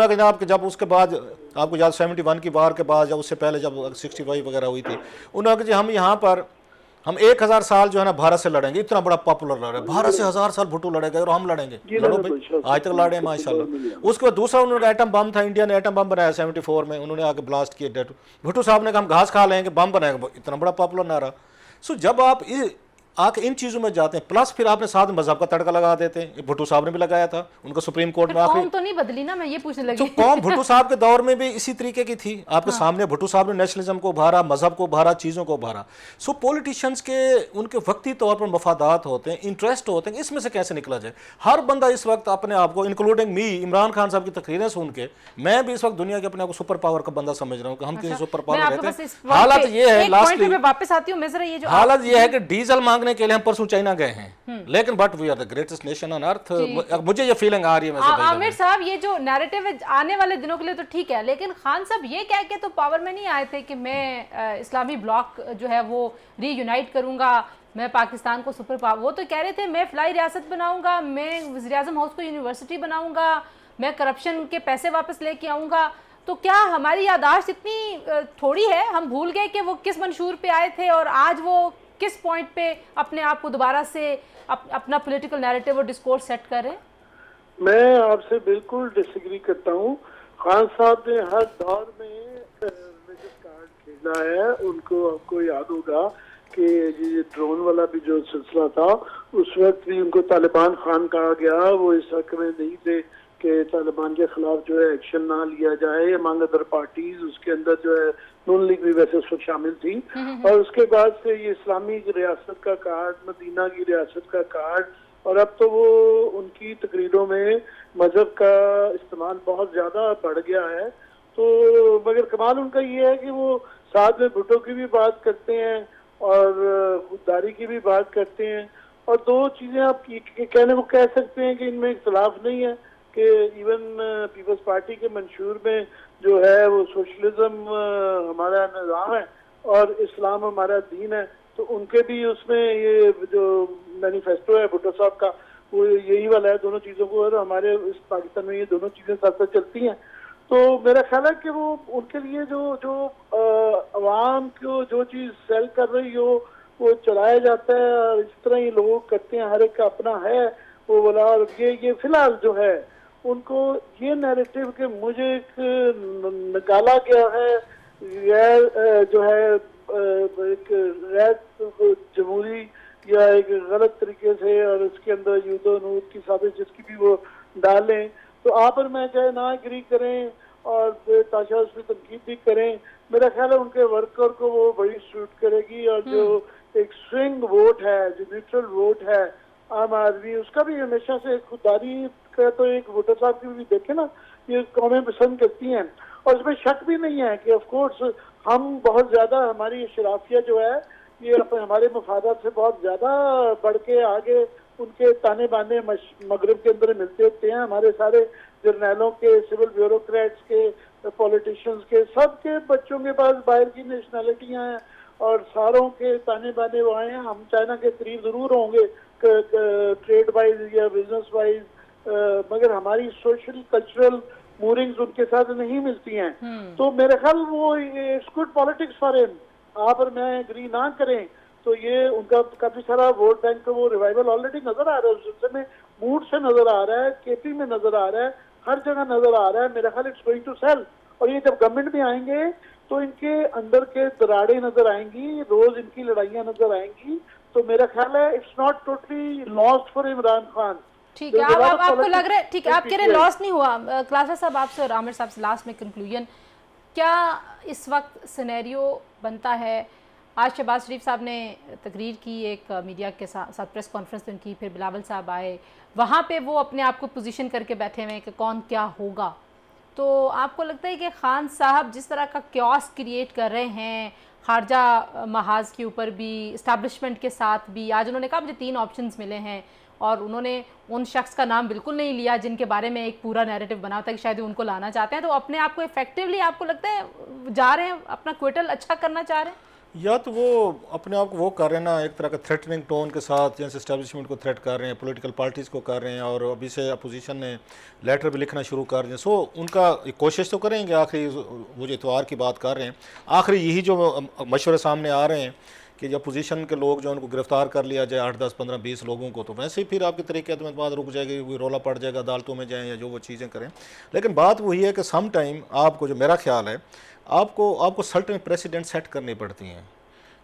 जनाब जब उसके बाद आपको याद 71 की वार के बाद, जब उससे पहले जब 65 वगैरह हुई थी, उन्होंने कहा हम यहाँ पर हम 1000 साल जो है ना भारत से लड़ेंगे, इतना बड़ा पॉपुलर लड़ रहे हैं, भारत से 1000 साल भुट्टो लड़ेगा और हम लड़ेंगे, लड़ो भाई, आज तक लड़े हैं माशाल्लाह। उसके बाद दूसरा उन्होंने एटम बम था, इंडिया ने एटम बम बनाया 74 में, उन्होंने आके ब्लास्ट किए। भुट्टो साहब ने कहा हम घास खा लेंगे, बम बनाएगा, इतना बड़ा पॉपुलर नारा। सो जब आप आके इन चीज़ों में जाते हैं, प्लस फिर आपने साथ मजहब का तड़का लगा देते हैं। भुट्टो साहब ने भी लगाया था, उनका सुप्रीम कोर्ट में आखिरी कौम तो नहीं बदली ना, मैं ये पूछने लगी। तो कौम भुट्टो साहब के दौर में भी इसी तरीके की थी आपके सामने। भुट्टो साहब ने नेशनलिज्म को उभारा, मजहब को उभारा, चीज़ों को उभारा। सो पॉलिटिशियंस के उनके वक्ती तौर पर मफादात होते हैं, इंटरेस्ट होते हैं, इसमें से कैसे निकला जाए। हर बंदा इस वक्त अपने आप को, इंक्लूडिंग मी, इमरान खान साहब की तकरीरें सुन के मैं भी इस वक्त दुनिया के अपने आप को सुपर पावर का बंदा समझ रहा हूँ कि हम किसी सुपर पावर रहते हैं। हालत ये है, लास्टली वापस आती हूँ मैं जरा, ये जो हालत ये है कि डीजल मांगने के लिए हम परसों चाइना गए हैं, लेकिन but we are the greatest nation on earth. मुझे ये फीलिंग आ रही है। आमिर साहब, ये जो नैरेटिव है आने वाले दिनों के लिए तो ठीक है, लेकिन खान साहब ये कह के तो पावर में नहीं आए थे कि मैं इस्लामी ब्लॉक जो है वो रीयूनाइट करूंगा, मैं पाकिस्तान को सुपर पावर। वो तो कह रहे थे मैं फ्लाई रियासत बनाऊंगा, मैं वज़ीर-ए-आज़म हाउस को यूनिवर्सिटी बनाऊंगा, मैं करप्शन के पैसे वापस लेके आऊंगा। तो क्या हमारी याददाश्त इतनी थोड़ी है, हम भूल गए कि वो किस मंशूर पे आए थे और आज वो किस पॉइंट पे अपने आप को दोबारा से अपना पॉलिटिकल नैरेटिव और डिस्कोर्स सेट करें? मैं आपसे बिल्कुल डिसएग्री करता हूँ। खान साहब ने हर दौर में रिलीजियस कार्ड खेला है। उनको आपको याद होगा कि ये ड्रोन वाला भी जो सिलसिला था, उस वक्त भी उनको तालिबान खान कहा गया। वो इस हक में नहीं थे कि तालिबान के खिलाफ जो है एक्शन ना लिया जाए अमंग अदर पार्टीज। उसके अंदर जो है नून लीग भी वैसे उस वक्त शामिल थी। और उसके बाद से ये इस्लामी रियासत का कार्ड, मदीना की रियासत का कार्ड, और अब तो वो उनकी तकरीरों में मजहब का इस्तेमाल बहुत ज्यादा बढ़ गया है। तो मगर कमाल उनका ये है कि वो साथ में भुट्टो की भी बात करते हैं और खुददारी की भी बात करते हैं। और 2 चीजें आप कहने को कह सकते हैं कि इनमें इख्तलाफ नहीं है कि इवन पीपल्स पार्टी के मंशूर में जो है वो सोशलिज्म हमारा निज़ाम है और इस्लाम हमारा दीन है। तो उनके भी उसमें ये जो मैनिफेस्टो है भुट्टो साहब का, वो यही वाला है दोनों चीज़ों को। और हमारे इस पाकिस्तान में ये दोनों चीज़ें साथ साथ चलती हैं। तो मेरा ख्याल है कि वो उनके लिए जो अवाम को जो चीज़ सेल कर रही हो वो चलाया जाता है। और इस तरह ये लोग करते हैं, हर एक का अपना है वो बोला। और ये फिलहाल जो है उनको ये नैरेटिव के मुझे एक निकाला गया है जो है एक गैर जमहूरी या एक गलत तरीके से, और उसके अंदर यूदो नूद की साजिश जिसकी भी वो डालें। तो आप और मैं चाहे ना एग्री करें और ताशा उस पर तनकीद भी करें, मेरा ख्याल है उनके वर्कर को वो बड़ी सूट करेगी। और जो एक स्विंग वोट है, जो न्यूट्रल वोट है आम आदमी, उसका भी हमेशा से खुददारी का तो एक वोटर साहब की भी देखे ना, ये कौमें पसंद करती हैं। और इसमें शक भी नहीं है कि ऑफ कोर्स हम बहुत ज्यादा, हमारी शराफिया जो है ये हमारे मफादात से बहुत ज्यादा बढ़ के आगे उनके ताने बाने मगरब के अंदर मिलते होते हैं। हमारे सारे जर्नैलों के, सिविल ब्यूरोक्रेट्स के, पॉलिटिशियंस के, सबके बच्चों के पास बाहर की नेशनैलिटियां हैं और सारों के ताने बाने वो आए हैं। हम चाइना के करीब जरूर होंगे ट्रेड वाइज या बिजनेस वाइज, मगर हमारी सोशल कल्चरल मूविंग्स उनके साथ नहीं मिलती हैं। तो मेरे ख्याल वो it's good politics for him. आप और मैं एग्री ना करें तो ये उनका काफी सारा वोट बैंक का वो रिवाइवल ऑलरेडी नजर आ रहा है, उस सिलसिले में मूड से नजर आ रहा है, केपी में नजर आ रहा है, हर जगह नजर आ रहा है। मेरा ख्याल इट्स गोइंग टू सेल। और ये जब गवर्नमेंट में आएंगे तो इनके अंदर के दरारें नजर आएंगी, रोज इनकी लड़ाइयां नजर आएंगी। तो मेरा ख्याल है it's not totally lost for Imran Khan. ठीक है, आप आपको लग रहा है, ठीक है, आप कह रहे हैं लॉस नहीं हुआ। क्लासा साहब आपसे और आमिर साहब से लास्ट में कंक्लूजन, क्या इस वक्त सिनेरियो बनता है? आज शहबाज शरीफ साहब ने तकरीर की एक मीडिया के साथ प्रेस कॉन्फ्रेंस उनकी, फिर बिलावल साहब आए, वहाँ पे वो अपने आप को पोजीशन करके बैठे हुए हैं कि कौन क्या होगा। तो आपको लगता है कि खान साहब जिस तरह का क्योस क्रिएट कर रहे हैं खारजा महाज के ऊपर भी, इस्टेब्लिशमेंट के साथ भी, आज उन्होंने कहा मुझे 3 ऑप्शंस मिले हैं और उन्होंने उन शख्स का नाम बिल्कुल नहीं लिया जिनके बारे में एक पूरा नैरेटिव बना था कि शायद उनको लाना चाहते हैं, तो अपने आप को इफेक्टिवली आपको लगता है जा रहे हैं, अपना क्विटल अच्छा करना चाह रहे हैं? या तो वो अपने आप को वो कर रहे हैं ना, एक तरह का थ्रेटनिंग टोन के साथ, जैसे इस्टेब्लिशमेंट को थ्रेट कर रहे हैं, पॉलिटिकल पार्टीज़ को कर रहे हैं, और अभी से अपोजिशन ने लेटर भी लिखना शुरू कर दिया। सो उनका कोशिश तो करेंगे, आखिरी वो जो इतवार की बात कर रहे हैं, आखिरी यही जो मशवरे सामने आ रहे हैं कि जब अपोजिशन के लोग जो उनको गिरफ्तार कर लिया जाए 8, 10, 15, 20 लोगों को, तो वैसे ही फिर आपके तरीके तो बात रुक जाएगी, कोई रोला पड़ जाएगा, अदालतों में जाएँ या जो वो चीज़ें करें। लेकिन बात वही है कि सम टाइम आपको, जो मेरा ख्याल है, आपको सर्टेन प्रेसिडेंट सेट करनी पड़ती हैं।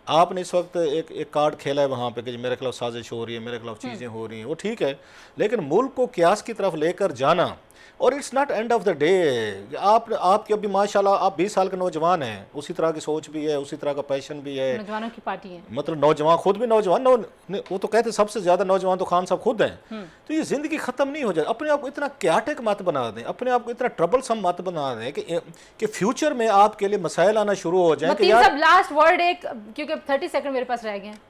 आपने इस वक्त एक कार्ड खेला है वहाँ पे कि मेरे खिलाफ साजिश हो रही है, मेरे खिलाफ चीज़ें हो रही हैं, वो ठीक है, लेकिन मुल्क को क्यास की तरफ लेकर जाना, और it's not end of the day. आपके अभी माशाल्लाह आप 20 साल के नौजवान हैं, उसी तरह की सोच भी है, उसी तरह का पैशन भी है, नौजवानों की पार्टी है, मतलब नौजवान खुद भी नौजवान, वो तो कहते हैं सबसे ज़्यादा नौजवान तो खान साहब खुद हैं। तो ये ज़िंदगी ख़त्म नहीं हो जाए। अपने आप को इतना क्याटिक मत बना दें, अपने आप को इतना ट्रबलसम मत बना दें कि फ्यूचर में आपके लिए मसाइल आना शुरू हो जाए। मतीन साहब लास्ट वर्ड एक, क्योंकि 30 सेकंड मेरे पास रह गए हैं।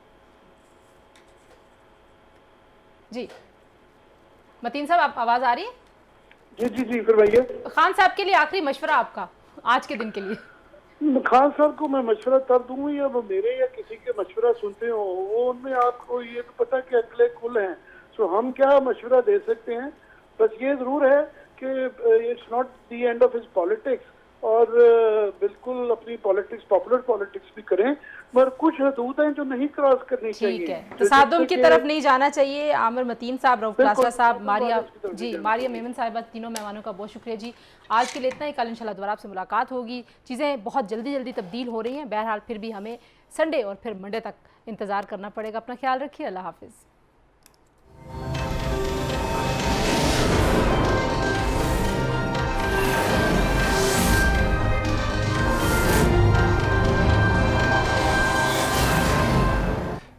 जी मतीन साहब, आप आवाज़ आ रही है? जी जी जी करवाइए। खान साहब के लिए आखिरी मशवरा आपका आज के दिन के लिए। खान साहब को मैं मशवरा तब दूंगा या वो मेरे या किसी के मशवरा सुनते हो, वो उनमें आपको ये तो पता कि अगले कुल हैं, सो हम क्या मशवरा दे सकते हैं। बस ये जरूर है कि it's not the end of his politics, और बिल्कुल अपनी पॉलिटिक्स, पॉपुलर पॉलिटिक्स भी करें, मगर कुछ हदूद हैं जो नहीं क्रॉस करनी चाहिए। ठीक है, तसादुम की तरफ नहीं जाना चाहिए। आमिर, मतीन साहब, रऊफ क्लासा साहब, मारिया जी, मारिया मेमन साहिबा, तीनों मेहमानों का बहुत शुक्रिया जी। आज के लिए इतना ही, कल इंशाल्लाह दोबारा आपसे मुलाकात होगी। चीज़ें बहुत जल्दी तब्दील हो रही हैं, बहरहाल फिर भी हमें संडे और फिर मंडे तक इंतज़ार करना पड़ेगा। अपना ख्याल रखिए, अल्लाह हाफिज़।